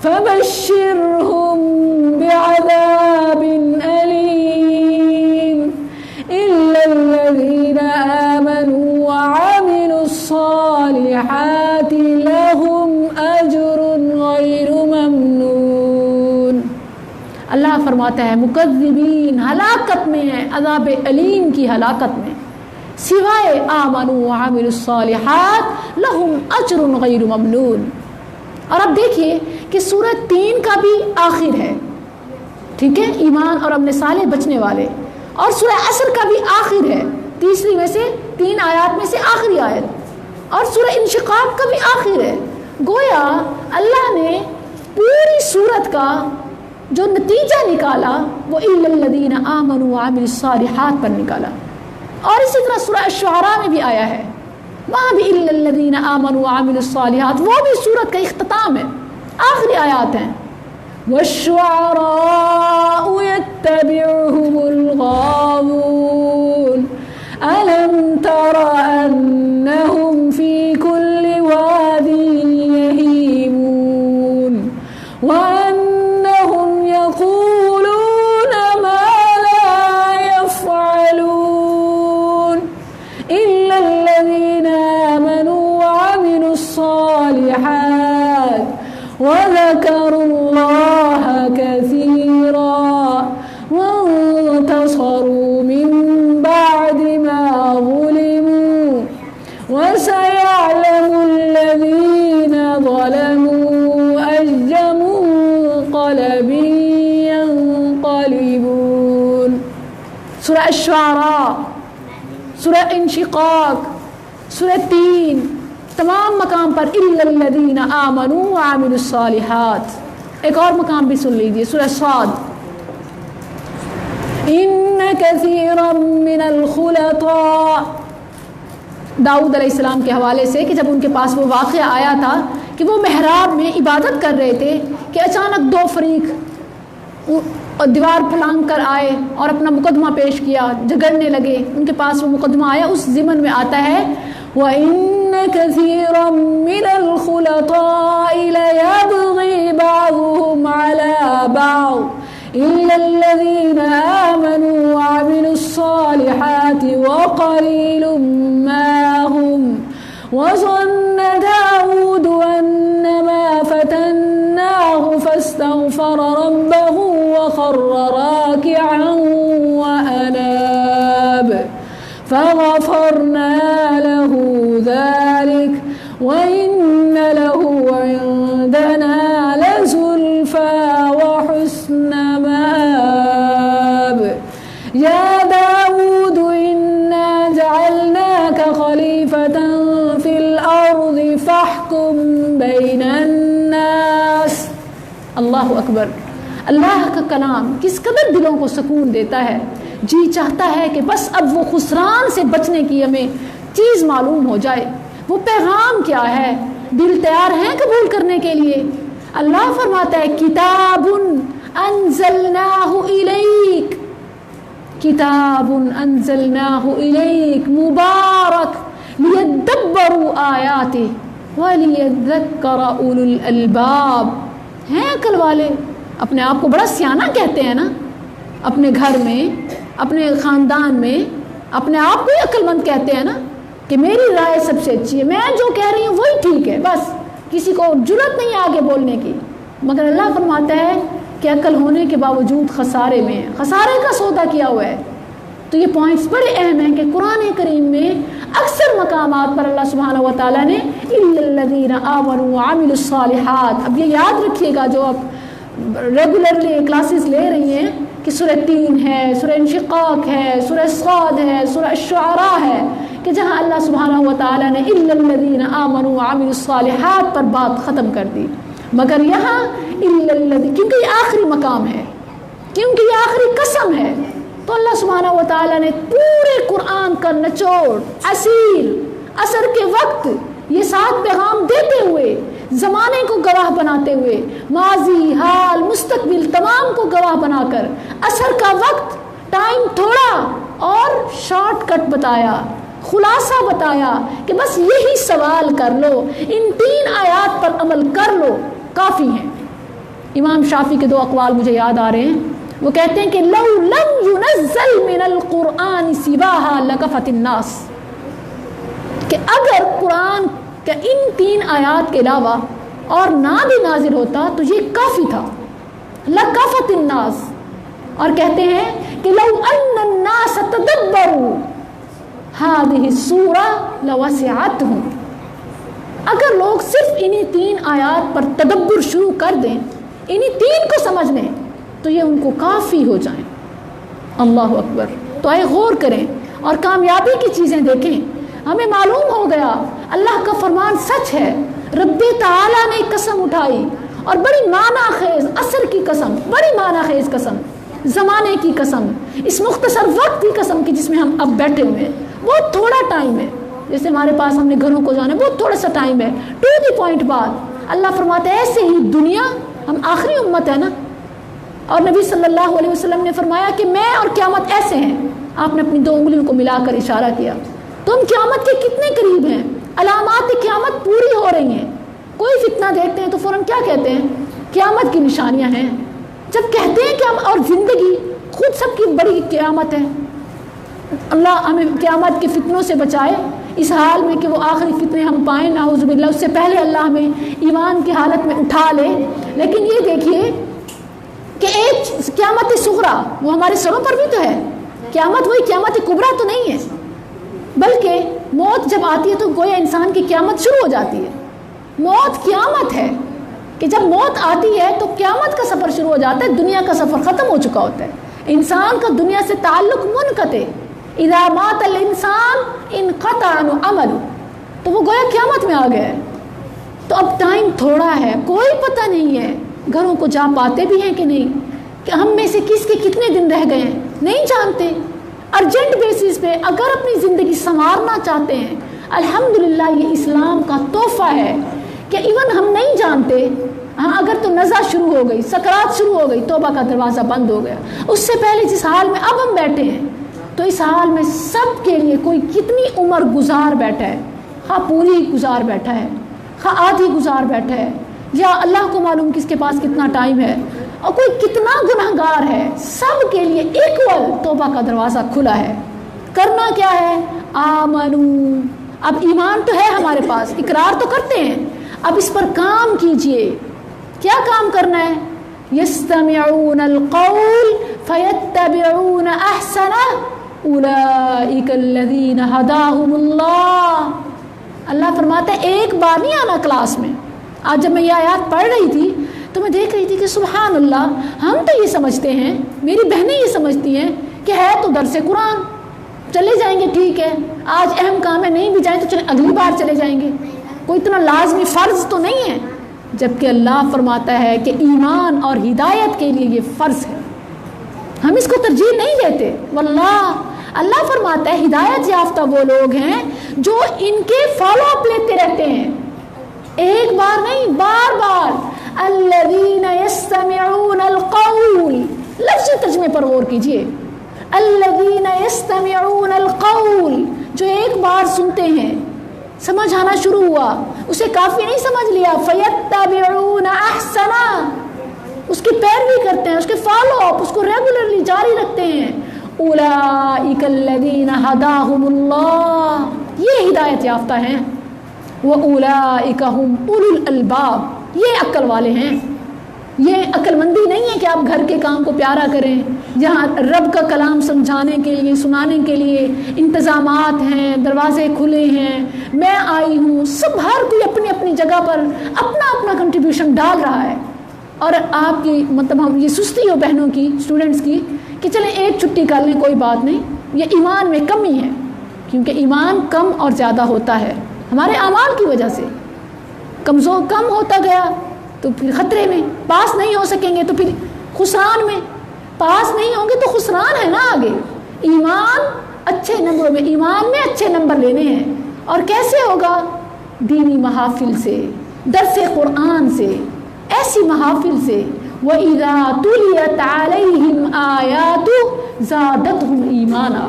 فبشرهم بعذاب علیم الا الذین آمنوا وعملوا الصالحات لهم اجر غیر ممنون. اللہ فرماتا ہے مکذبین ہلاکت میں ہیں، عذاب علیم کی ہلاکت میں، سوائے آمنوا وعملوا الصالحات لهم اجر غیر ممنون. اور اب دیکھیے کہ سورۃ 3 کا بھی آخر ہے، ٹھیک ہے، ایمان اور عمل صالح بچنے والے. اور سورہ عصر کا بھی آخر ہے، تیسری میں سے 3 آیات میں سے آخری آیت. اور سورہ انشقاق کا بھی آخر ہے. گویا اللہ نے پوری سورت کا جو نتیجہ نکالا وہ الا الذین آمنوا وعملوا الصالحات پر نکالا. اور اسی طرح سورہ الشعراء میں بھی آیا ہے، وہاں بھی الا الذین آمنوا وعملوا الصالحات، وہ بھی سورت کا اختتام ہے، آخری آیات ہیں. والشعراء يتبعهم الغاوون ألم تر أنهم في كل واد يهيمون وأنهم يقولون ما لا يفعلون إلا الذين آمنوا وعملوا الصالحات وذكروا الله كثيرا وانتصروا من بعد ما ظلموا وسيعلم الذين ظلموا أي منقلب ينقلبون. سورہ الشعراء، سورہ انشقاق، سورہ 3، تمام مقام پر الا الذین آمنوا وعملوا الصالحات. ایک اور مقام بھی سن لیجیے، سورہ صاد ان کثیرا من الخلطاء، داؤد علیہ السلام کے حوالے سے کہ جب ان کے پاس وہ واقعہ آیا تھا کہ وہ محراب میں عبادت کر رہے تھے کہ اچانک 2 فریق دیوار پھلانگ کر آئے اور اپنا مقدمہ پیش کیا، جھگڑنے لگے. ان کے پاس وہ مقدمہ آیا، اس ضمن میں آتا ہے وَإِنَّ كَثِيرًا مِّنَ الْخُلَطَاءِ لَيَبْغِي بَعْضُهُمْ عَلَى بَعْضٍ إِلَّا الَّذِينَ آمَنُوا وَعَمِلُوا الصَّالِحَاتِ وَقَلِيلٌ مَّا هُمْ وَظَنَّ دَاوُودُ أَنَّمَا فَتَنَّاهُ فَاسْتَغْفَرَ رَبَّهُ وَخَرَّ رَاكِعًا وَأَنَابَ فغفرنا له ذلك وإن له عندنا لزلفى وحسن مآب. يا داود إنا جعلناك خليفة في الأرض فاحكم بين الناس. اللہ اکبر. اللہ کا کلام کس قدر دلوں کو سکون دیتا ہے. جی چاہتا ہے کہ بس اب وہ خسران سے بچنے کی ہمیں چیز معلوم ہو جائے. وہ پیغام کیا ہے؟ دل تیار ہیں قبول کرنے کے لیے. اللہ فرماتا ہے کتاب انزلناہ الیک کتاب انزلناہ الیک مبارک لیدبروا آیاتہ وَلِيَذَّكَّرَ أُولُو الْأَلْبَابِ. ہیں عقل والے، اپنے آپ کو بڑا سیانہ کہتے ہیں نا، اپنے گھر میں، اپنے خاندان میں اپنے آپ کو ہی عقل مند کہتے ہیں نا کہ میری رائے سب سے اچھی ہے، میں جو کہہ رہی ہوں وہی ٹھیک ہے، بس کسی کو جرأت نہیں آگے بولنے کی. مگر اللہ فرماتا ہے کہ عقل ہونے کے باوجود خسارے میں، خسارے کا سودا کیا ہوا ہے. تو یہ پوائنٹس بڑے اہم ہیں کہ قرآن کریم میں اکثر مقامات پر اللہ سبحانہ و تعالیٰ نے اِلَّا الَّذِينَ آمَنُوا وَعَمِلُوا الصَّالِحَاتِ. اب یہ یاد رکھیے گا جو آپ ریگولرلی کلاسز لے رہی ہیں کہ سورہ 3 ہے، سورہ انشقاق ہے، سورہ صاد ہے، سورہ الشعراء ہے، کہ جہاں اللہ سبحانہ و تعالیٰ نے اِلَّا الَّذِينَ آمَنُوا وَعَمِلُوا الصَّالِحَاتِ پر بات ختم کر دی. مگر یہاں اِلَّا الَّذِينَ، کیونکہ یہ آخری مقام ہے، کیونکہ یہ آخری قسم ہے، تو اللہ سبحانہ و تعالیٰ نے پورے قرآن کا نچوڑ اثر کے وقت یہ 7 پیغام دیتے ہوئے، زمانے کو گواہ بناتے ہوئے، ماضی، حال، مستقبل تمام کو گواہ بنا کر اثر کا وقت، ٹائم تھوڑا اور شارٹ کٹ بتایا، خلاصہ بتایا کہ بس یہی سوال کر لو، ان 3 آیات پر عمل کر لو، کافی ہیں. امام شافعی کے 2 اقوال مجھے یاد آ رہے ہیں. وہ کہتے ہیں کہ لو لم ينزل من القرآن سواها لکفت الناس، کہ اگر قرآن کا ان 3 آیات کے علاوہ اور نہ بھی نازل ہوتا تو یہ کافی تھا، لکفت الناس. اور کہتے ہیں کہ لو ان الناس تدبروا هذه السورة لوسعتهم، اگر لوگ صرف انہی 3 آیات پر تدبر شروع کر دیں، انہی 3 کو سمجھ لیں تو یہ ان کو کافی ہو جائیں. اللہ اکبر. تو آئے غور کریں اور کامیابی کی چیزیں دیکھیں. ہمیں معلوم ہو گیا اللہ کا فرمان سچ ہے. رب تعالیٰ نے قسم اٹھائی اور بڑی معنی خیز، اثر کی قسم، بڑی معنی خیز قسم، زمانے کی قسم، اس مختصر وقت کی قسم کی جس میں ہم اب بیٹھے ہوئے ہیں. بہت تھوڑا ٹائم ہے، جیسے ہمارے پاس ہم نے گھروں کو جانا ہے، بہت تھوڑا سا ٹائم ہے. ٹو دی پوائنٹ بات اللہ فرماتے ہیں ایسے ہی دنیا، ہم آخری امت ہے نا، اور نبی صلی اللہ علیہ وسلم نے فرمایا کہ میں اور قیامت ایسے ہیں. آپ نے اپنی 2 انگلیوں کو ملا کر اشارہ کیا. تم قیامت کے کتنے قریب ہیں؟ علامات قیامت پوری ہو رہی ہیں. کوئی فتنہ دیکھتے ہیں تو فوراً کیا کہتے ہیں؟ قیامت کی نشانیاں ہیں. جب کہتے ہیں کہ ہم اور زندگی خود سب کی بڑی قیامت ہے. اللہ ہمیں قیامت کے فتنوں سے بچائے، اس حال میں کہ وہ آخری فتنے ہم پائیں نعوذ باللہ، اس سے پہلے اللہ ہمیں ایمان کی حالت میں اٹھا لے. لیکن یہ دیکھیے کہ ایک قیامت صغریٰ وہ ہمارے سروں پر بھی تو ہے. قیامت وہی قیامت کبریٰ تو نہیں ہے، بلکہ موت جب آتی ہے تو گویا انسان کی قیامت شروع ہو جاتی ہے. موت قیامت ہے کہ جب موت آتی ہے تو قیامت کا سفر شروع ہو جاتا ہے، دنیا کا سفر ختم ہو چکا ہوتا ہے، انسان کا دنیا سے تعلق منقطع. اذا مات الانسان انقطع عنہ عمل، تو وہ گویا قیامت میں آ گیا ہے. تو اب ٹائم تھوڑا ہے، کوئی پتہ نہیں ہے گھروں کو جا پاتے بھی ہیں کہ نہیں، کہ ہم میں سے کس کے کتنے دن رہ گئے ہیں نہیں جانتے. ارجنٹ بیسس پہ اگر اپنی زندگی سنوارنا چاہتے ہیں، الحمدللہ یہ اسلام کا تحفہ ہے کہ ایون ہم نہیں جانتے. ہاں اگر تو نزع شروع ہو گئی، سکرات شروع ہو گئی، توبہ کا دروازہ بند ہو گیا. اس سے پہلے جس حال میں اب ہم بیٹھے ہیں، تو اس حال میں سب کے لیے کوئی کتنی عمر گزار بیٹھا ہے، خواہ پوری گزار بیٹھا ہے، خواہ آدھی گزار بیٹھا ہے، یا اللہ کو معلوم کس کے پاس کتنا ٹائم ہے، اور کوئی کتنا گنہگار ہے. سب کے لیے ایکول توبہ کا دروازہ کھلا ہے. کرنا کیا ہے؟ آمنو. اب ایمان تو ہے ہمارے پاس، اقرار تو کرتے ہیں، اب اس پر کام کیجئے. کیا کام کرنا ہے؟ یستمعون القول فیتبعون احسنہ اولئک الذین ھداھم اللہ. اللہ فرماتا ہے ایک بار نہیں آنا کلاس میں. آج جب میں یہ آیات پڑھ رہی تھی تو میں دیکھ رہی تھی کہ سبحان اللہ، ہم تو یہ سمجھتے ہیں، میری بہنیں یہ سمجھتی ہیں کہ ہے تو درس قرآن، چلے جائیں گے، ٹھیک ہے، آج اہم کام ہے، نہیں بھی جائیں تو چلیں اگلی بار چلے جائیں گے، کوئی اتنا لازمی فرض تو نہیں ہے. جبکہ اللہ فرماتا ہے کہ ایمان اور ہدایت کے لیے یہ فرض ہے. ہم اس کو ترجیح نہیں دیتے. واللہ اللہ فرماتا ہے ہدایت یافتہ وہ لوگ ہیں جو ان کے فالو اپ لیتے رہتے ہیں، ایک بار نہیں بار بار. الذین یستمعون القول، لفظی ترجمے پر غور کیجیے، الذین یستمعون القول، جو ایک بار سنتے ہیں، سمجھ آنا شروع ہوا، اسے کافی نہیں سمجھ لیا، فیتبعون احسنا، اس کی پیروی کرتے ہیں، اس کے فالو اپ، اس کو ریگولرلی جاری رکھتے ہیں، اولئک الذین ہداہم اللہ، یہ ہدایت یافتہ ہیں، واولئک ہم اولو الالباب، یہ عقل والے ہیں۔ یہ عقل مندی نہیں ہے کہ آپ گھر کے کام کو پیارا کریں، جہاں رب کا کلام سمجھانے کے لیے، سنانے کے لیے انتظامات ہیں، دروازے کھلے ہیں، میں آئی ہوں، سب ہر کوئی اپنی اپنی جگہ پر اپنا اپنا کنٹریبیوشن ڈال رہا ہے، اور آپ کی مطلب ہم یہ سستی ہو بہنوں کی، اسٹوڈنٹس کی، کہ چلیں ایک چھٹی کر لیں کوئی بات نہیں، یہ ایمان میں کمی ہے، کیونکہ ایمان کم اور زیادہ ہوتا ہے ہمارے اعمال کی وجہ سے، کم ہوتا گیا تو پھر خطرے میں، پاس نہیں ہو سکیں گے تو پھر خسران میں، پاس نہیں ہوں گے تو خسران ہے نا آگے۔ ایمان اچھے نمبروں میں، ایمان میں اچھے نمبر لینے ہیں، اور کیسے ہوگا؟ دینی محافل سے، درس قرآن سے، ایسی محافل سے، وَإِذَا تُلِيَتْ عَلَيْهِمْ آيَاتُ زَادَتْهُمْ ایمانا،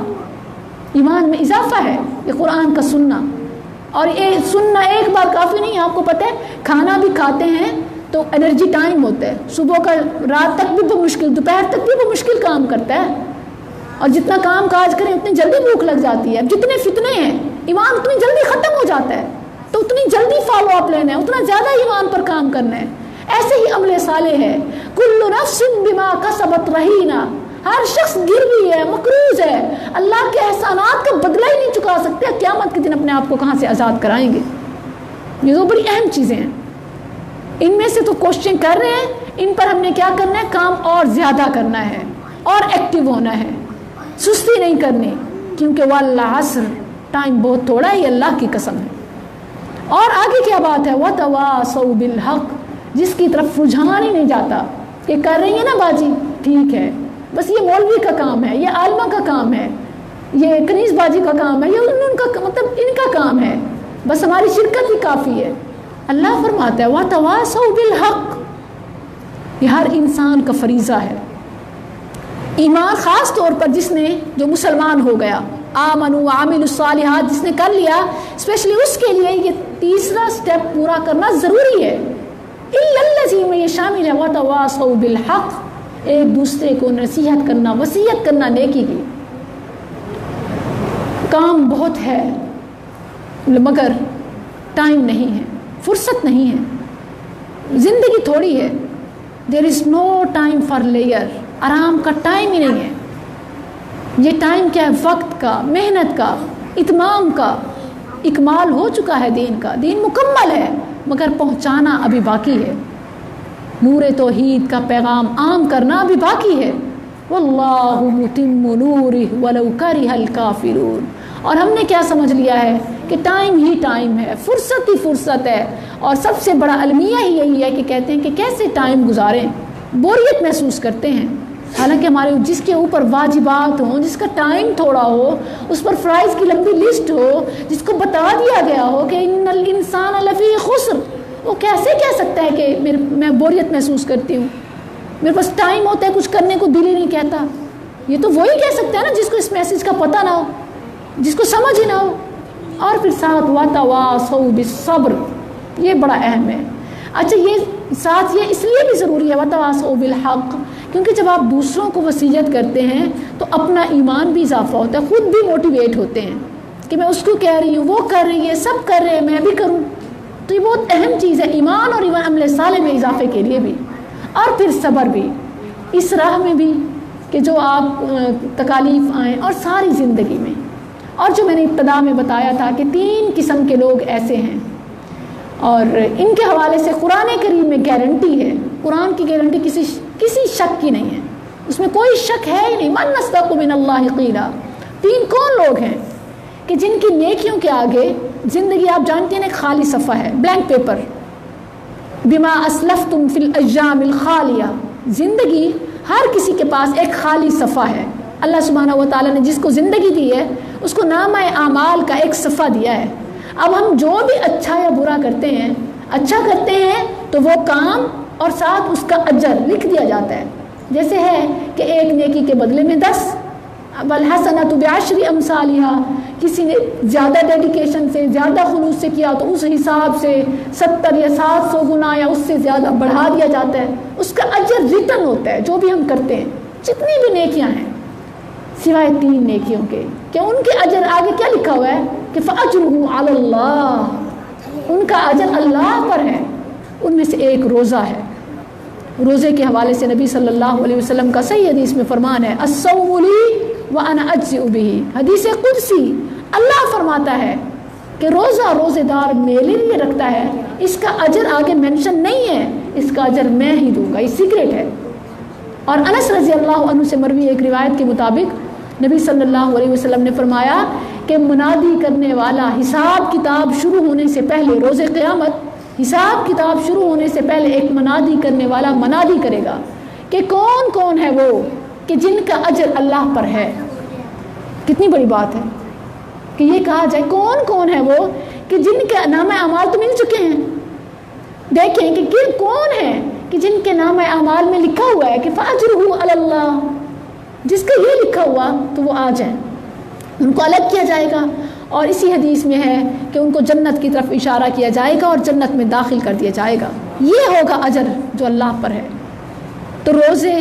ایمان میں اضافہ ہے یہ قرآن کا سننا، اور یہ سننا ایک بار کافی نہیں، آپ کو پتہ ہے کھانا بھی کھاتے ہیں تو انرجی ٹائم ہوتا ہے، صبح کا رات تک بھی مشکل، دوپہر تک بھی مشکل کام کرتا ہے، اور جتنا کام کاج کریں اتنی جلدی بھوک لگ جاتی ہے، جتنے فتنے ہیں ایمان اتنی جلدی ختم ہو جاتا ہے، تو اتنی جلدی فالو اپ لینا ہے، اتنا زیادہ ایمان پر کام کرنا ہے۔ ایسے ہی عمل صالح ہے، کل نفس بما کسبت رہینہ، ہر شخص گروی ہے، مقروض ہے، اللہ کے احسانات کا بدلہ ہی نہیں چکا سکتے، قیامت کے دن اپنے آپ کو کہاں سے آزاد کرائیں گے؟ یہ تو بڑی اہم چیزیں ہیں، ان میں سے تو کوششیں کر رہے ہیں، ان پر ہم نے کیا کرنا ہے؟ کام اور زیادہ کرنا ہے، اور ایکٹیو ہونا ہے، سستی نہیں کرنی، کیونکہ والعصر، ٹائم بہت تھوڑا ہے، اللہ کی قسم ہے۔ اور آگے کیا بات ہے؟ وَتَوَاصَوْا بِالْحَقِّ، جس کی طرف رجحان ہی نہیں جاتا کہ کر رہی ہے نا باجی ٹھیک ہے، بس یہ مولوی کا کام ہے، یہ عالمہ کا کام ہے، یہ کنیز باجی کا کام ہے، یہ ان کا مطلب ان کا کام ہے، بس ہماری شرکت ہی کافی ہے۔ اللہ فرماتا ہے وَتَوَاصَوْا بِالْحَقِّ، یہ ہر انسان کا فریضہ ہے۔ ایمان خاص طور پر جس نے، جو مسلمان ہو گیا، آمنوا وعملوا الصالحات، جس نے کر لیا، اسپیشلی اس کے لیے یہ تیسرا سٹیپ پورا کرنا ضروری ہے۔ الا الذین، میں یہ شامل ہے وَتَوَاصَوْا بِالْحَقِّ، ایک دوسرے کو نصیحت کرنا، وصیت کرنا نیکی کی۔ کام بہت ہے مگر ٹائم نہیں ہے، فرصت نہیں ہے، زندگی تھوڑی ہے، دیر از نو ٹائم فار لیئر، آرام کا ٹائم ہی نہیں ہے۔ یہ ٹائم کیا ہے؟ وقت کا، محنت کا، اتمام کا، اکمال ہو چکا ہے دین کا، دین مکمل ہے، مگر پہنچانا ابھی باقی ہے، نور توحید کا پیغام عام کرنا ابھی باقی ہے۔ واللہ متم نورہ ولو کرہ الکافرون، اور ہم نے کیا سمجھ لیا ہے کہ ٹائم ہی ٹائم ہے، فرصت ہی فرصت ہے، اور سب سے بڑا المیہ ہی یہی ہے کہ کہتے ہیں کہ کیسے ٹائم گزاریں، بوریت محسوس کرتے ہیں، حالانکہ ہمارے جس کے اوپر واجبات ہوں، جس کا ٹائم تھوڑا ہو، اس پر فرائض کی لمبی لسٹ ہو، جس کو بتا دیا گیا ہو کہ ان الانسان لفی خسر، وہ کیسے کہہ سکتا ہے کہ میں بوریت محسوس کرتی ہوں، میرے پاس ٹائم ہوتا ہے کچھ کرنے کو دل ہی نہیں کہتا؟ یہ تو وہی کہہ سکتا ہے نا جس کو اس میسج کا پتہ نہ ہو، جس کو سمجھ ہی نہ ہو۔ اور پھر ساتھ وَتَوَاصَوْا بِالصَّبْرِ، یہ بڑا اہم ہے۔ اچھا، یہ ساتھ یہ اس لیے بھی ضروری ہے وَتَوَاصَوْا بِالْحَقِّ، کیونکہ جب آپ دوسروں کو وصیت کرتے ہیں تو اپنا ایمان بھی اضافہ ہوتا ہے، خود بھی موٹیویٹ ہوتے ہیں کہ میں اس کو کہہ رہی ہوں، وہ کر رہی ہے، سب کر رہے ہیں، میں بھی کروں، تو یہ بہت اہم چیز ہے، ایمان اور ایمان عمل صالح میں اضافے کے لیے بھی۔ اور پھر صبر بھی، اس راہ میں بھی کہ جو آپ تکالیف آئیں، اور ساری زندگی میں۔ اور جو میں نے ابتدا میں بتایا تھا کہ 3 قسم کے لوگ ایسے ہیں، اور ان کے حوالے سے قرآن کریم میں گارنٹی ہے، قرآن کی گارنٹی کسی شک کی نہیں ہے، اس میں کوئی شک ہے ہی نہیں۔ من اصدق من اللہ قیلا، 3 کون لوگ ہیں کہ جن کی نیکیوں کے آگے زندگی، آپ جانتے ہیں ایک خالی صفحہ ہے، بلینک پیپر، بما اسلفتم فی الایام الخالیہ، زندگی ہر کسی کے پاس ایک خالی صفحہ ہے۔ اللہ سبحانہ و تعالیٰ نے جس کو زندگی دی ہے اس کو نامہ اعمال کا ایک صفحہ دیا ہے۔ اب ہم جو بھی اچھا یا برا کرتے ہیں، اچھا کرتے ہیں تو وہ کام اور ساتھ اس کا اجر لکھ دیا جاتا ہے. جیسے ہے کہ ایک نیکی کے بدلے میں 10، والحسنۃ بعشر امثالها، کسی نے زیادہ ڈیڈیکیشن سے زیادہ خلوص سے کیا تو اس حساب سے 70 یا 700 گنا یا اس سے زیادہ بڑھا دیا جاتا ہے. اس کا اجر ریٹن ہوتا ہے. جو بھی ہم کرتے ہیں جتنی بھی نیکیاں ہیں سوائے 3 نیکیوں کے، کہ ان کے اجر آگے کیا لکھا ہوا ہے کہ فَأَجْرُهُ عَلَى اللَّهِ، ان کا اجر اللہ پر ہے. ان میں سے ایک روزہ ہے. روزے کے حوالے سے نبی صلی اللہ علیہ وسلم کا صحیح حدیث میں فرمان ہے الصوم لی وَأَنَا أَجْزِئُ بِهِ، حدیث قدسی. اللہ فرماتا ہے کہ روزہ روزے دار میرے لیے رکھتا ہے، اس کا اجر آگے مینشن نہیں ہے، اس کا اجر میں ہی دوں گا، یہ سیکریٹ ہے. اور انس رضی اللہ عنہ سے مروی ایک روایت کے مطابق نبی صلی اللہ علیہ وسلم نے فرمایا کہ منادی کرنے والا حساب کتاب شروع ہونے سے پہلے، روز قیامت حساب کتاب شروع ہونے سے پہلے ایک منادی کرنے والا منادی کرے گا کہ کون کون ہے وہ کہ جن کا اجر اللہ پر ہے. کتنی بڑی بات ہے کہ یہ کہا جائے کون کون ہے وہ کہ جن کے نام اعمال تو مل چکے ہیں. دیکھیں کہ کون ہے کہ جن کے نام اعمال میں لکھا ہوا ہے کہ فَأَجْرُهُ عَلَى اللَّهِ، جس کا یہ لکھا ہوا تو وہ آ جائیں، ان کو الگ کیا جائے گا. اور اسی حدیث میں ہے کہ ان کو جنت کی طرف اشارہ کیا جائے گا اور جنت میں داخل کر دیا جائے گا. یہ ہوگا اجر جو اللہ پر ہے. تو روزے،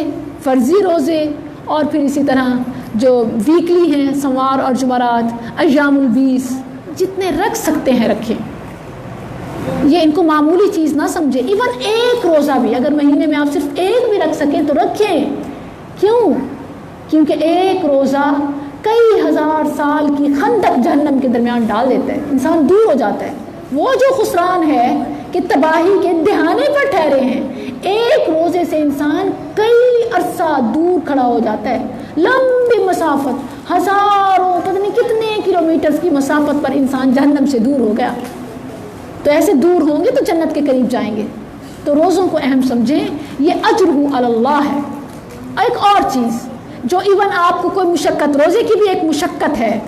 فرضی روزے، اور پھر اسی طرح جو ویکلی ہیں سوار اور جمعرات، ایام البیس، جتنے رکھ سکتے ہیں رکھیں. یہ ان کو معمولی چیز نہ سمجھے. ایون ایک روزہ بھی اگر مہینے میں آپ صرف ایک بھی رکھ سکیں تو رکھیں. کیوں؟ کیونکہ ایک روزہ کئی ہزار سال کی خندق جہنم کے درمیان ڈال دیتا ہے، انسان دور ہو جاتا ہے. وہ جو خسران ہے کہ تباہی کے دہانے پر ٹھہرے ہیں، ایک روزے سے انسان کئی عرصہ دور کھڑا ہو جاتا ہے. لمبی مسافت، ہزاروں پتہ نہیں کتنے کلومیٹرز کی مسافت پر انسان جہنم سے دور ہو گیا. تو ایسے دور ہوں گے تو جنت کے قریب جائیں گے. تو روزوں کو اہم سمجھیں، یہ اجرہ علی اللہ ہے. ایک اور چیز جو ایون آپ کو کوئی مشقت، روزے کی بھی ایک مشقت ہے.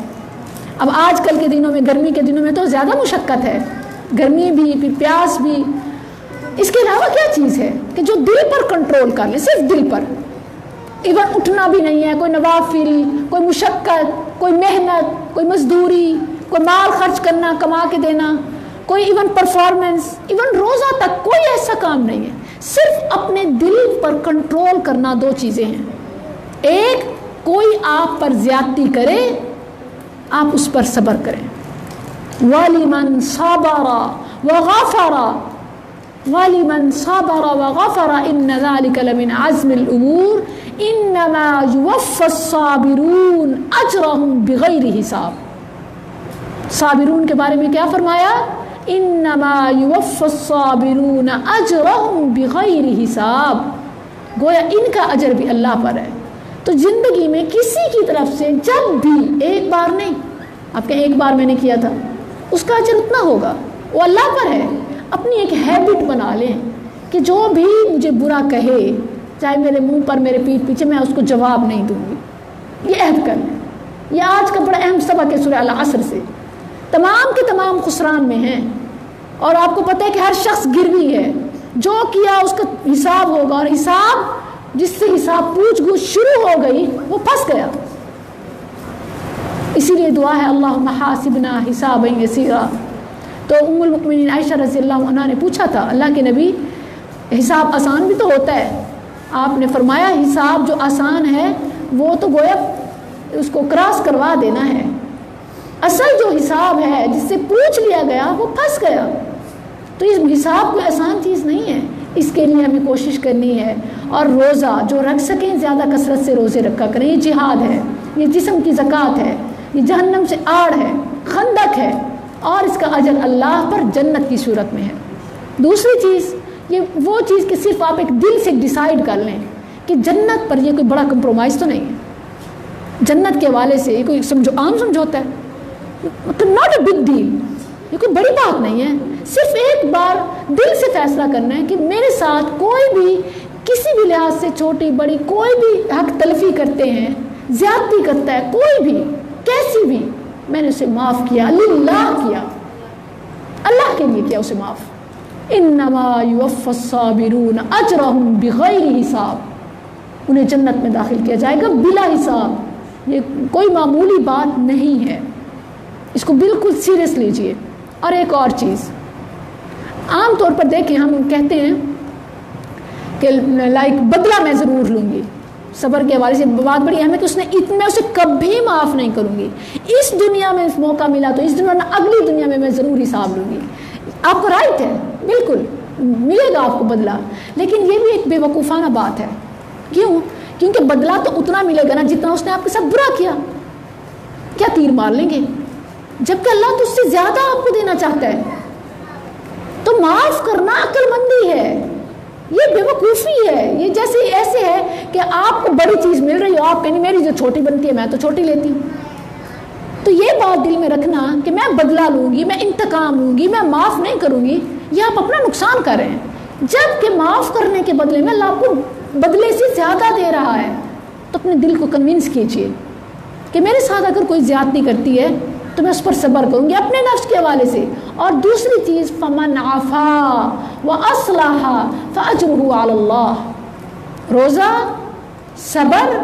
اب آج کل کے دنوں میں، گرمی کے دنوں میں تو زیادہ مشقت ہے، گرمی بھی، پھر پیاس بھی. اس کے علاوہ کیا چیز ہے کہ جو دل پر کنٹرول کر لے، صرف دل پر. ایون اٹھنا بھی نہیں ہے، کوئی نوافل، کوئی مشقت، کوئی محنت، کوئی مزدوری، کوئی مال خرچ کرنا، کما کے دینا، کوئی ایون پرفارمنس، ایون روزہ تک کوئی ایسا کام نہیں ہے. صرف اپنے دل پر کنٹرول کرنا. 2 چیزیں ہیں. ایک، کوئی آپ پر زیادتی کرے آپ اس پر صبر کریں. وَلِمَنْ صَبَرَ وَغَفَرَ وَلِمَنْ صَبَرَ وَغَفَرَ إِنَّ ذَلِكَ لَمِنْ عَزْمِ الْأُمُورِ إِنَّمَا يُوَفَّى الصَّابِرُونَ أَجْرَهُمْ بِغَيْرِ حِسَاب. صابرون کے بارے میں کیا فرمایا؟ إِنَّمَا يُوَفَّى الصَّابِرُونَ أَجْرَهُمْ بِغَيْرِ حِسَاب. گویا ان کا اجر بھی اللہ پر ہے. تو زندگی میں کسی کی طرف سے جب بھی، ایک بار نہیں، آپ کہیں ایک بار میں نے کیا تھا، اس کا اجر اتنا ہوگا، وہ اللہ پر ہے. اپنی ایک ہیبٹ بنا لیں کہ جو بھی مجھے برا کہے، چاہے میرے منہ پر، میرے پیٹھ پیچھے، میں اس کو جواب نہیں دوں گی. یہ عہد کر لیں. یہ آج کا بڑا اہم سبق ہے سورہ العصر سے. تمام کے تمام خسران میں ہیں، اور آپ کو پتہ ہے کہ ہر شخص گروی ہے. جو کیا اس کا حساب ہوگا، اور حساب جس سے حساب پوچھ گچھ شروع ہو گئی وہ پھنس گیا. اسی لیے دعا ہے اللہم حاسبنا حسابا یسیرا. تو ام المؤمنین عائشہ رضی اللہ عنہا نے پوچھا تھا اللہ کے نبی، حساب آسان بھی تو ہوتا ہے. آپ نے فرمایا حساب جو آسان ہے وہ تو گویا اس کو کراس کروا دینا ہے. اصل جو حساب ہے جس سے پوچھ لیا گیا وہ پھنس گیا. تو اس حساب کوئی آسان چیز نہیں ہے. اس کے لیے ہمیں کوشش کرنی ہے. اور روزہ جو رکھ سکیں زیادہ کثرت سے روزے رکھا کریں. یہ جہاد ہے، یہ جسم کی زکوٰۃ ہے، یہ جہنم سے آڑ ہے، خندق ہے، اور اس کا اجر اللہ پر جنت کی صورت میں ہے. دوسری چیز، یہ وہ چیز کہ صرف آپ ایک دل سے ڈیسائیڈ کر لیں کہ جنت پر یہ کوئی بڑا کمپرومائز تو نہیں ہے. جنت کے حوالے سے یہ کوئی عام سمجھوتا ہے، مطلب ناٹ اے بگ ڈیل، یہ کوئی بڑی بات نہیں ہے. صرف ایک بار دل سے فیصلہ کرنا ہے کہ میرے ساتھ کوئی بھی کسی بھی لحاظ سے چھوٹی بڑی کوئی بھی حق تلفی کرتے ہیں، زیادتی کرتا ہے کوئی بھی، کیسی بھی، میں نے اسے معاف کیا، للہ کیا، اللہ کے لیے کیا اسے معاف. انما یوفی الصابرون اجرہم بغیر حساب. انہیں جنت میں داخل کیا جائے گا بلا حساب. یہ کوئی معمولی بات نہیں ہے, اس کو بالکل سیریس لیجئے. اور ایک اور چیز, عام طور پر دیکھیں ہم کہتے ہیں کہ لائک بدلہ میں ضرور لوں گی. صبر کے حوالے سے بات بڑی اہم ہے کہ میں اسے کبھی معاف نہیں کروں گی. اس دنیا میں موقع ملا تو اس دنیا میں, اگلی دنیا میں ضرور حساب لوں گی. آپ کو رائٹ ہے, بالکل ملے گا آپ کو بدلہ, لیکن یہ بھی ایک بے وقوفانہ بات ہے. کیوں؟ کیونکہ بدلہ تو اتنا ملے گا نا جتنا اس نے آپ کے ساتھ برا کیا. کیا تیر مار لیں گے؟ جبکہ اللہ تو اس سے زیادہ آپ کو دینا چاہتا ہے. تو معاف کرنا عقل مندی ہے, یہ بے وقوفی ہے. یہ جیسے ایسے ہے کہ آپ کو بڑی چیز مل رہی ہو, آپ کہیں میری جو چھوٹی بنتی ہے میں تو چھوٹی لیتی ہوں. تو یہ بات دل میں رکھنا کہ میں بدلہ لوں گی, میں انتقام لوں گی, میں معاف نہیں کروں گی, یہ آپ اپنا نقصان کر رہے ہیں. جب کہ معاف کرنے کے بدلے میں اللہ آپ کو بدلے سے زیادہ دے رہا ہے, تو اپنے دل کو کنونس کیجیے کہ میرے ساتھ اگر کوئی زیادتی کرتی ہے تو میں اس پر صبر کروں گی اپنے نفس کے حوالے سے. اور دوسری چیز, فمن عفا واصلح فاجرہ علی اللہ. روزہ, صبر,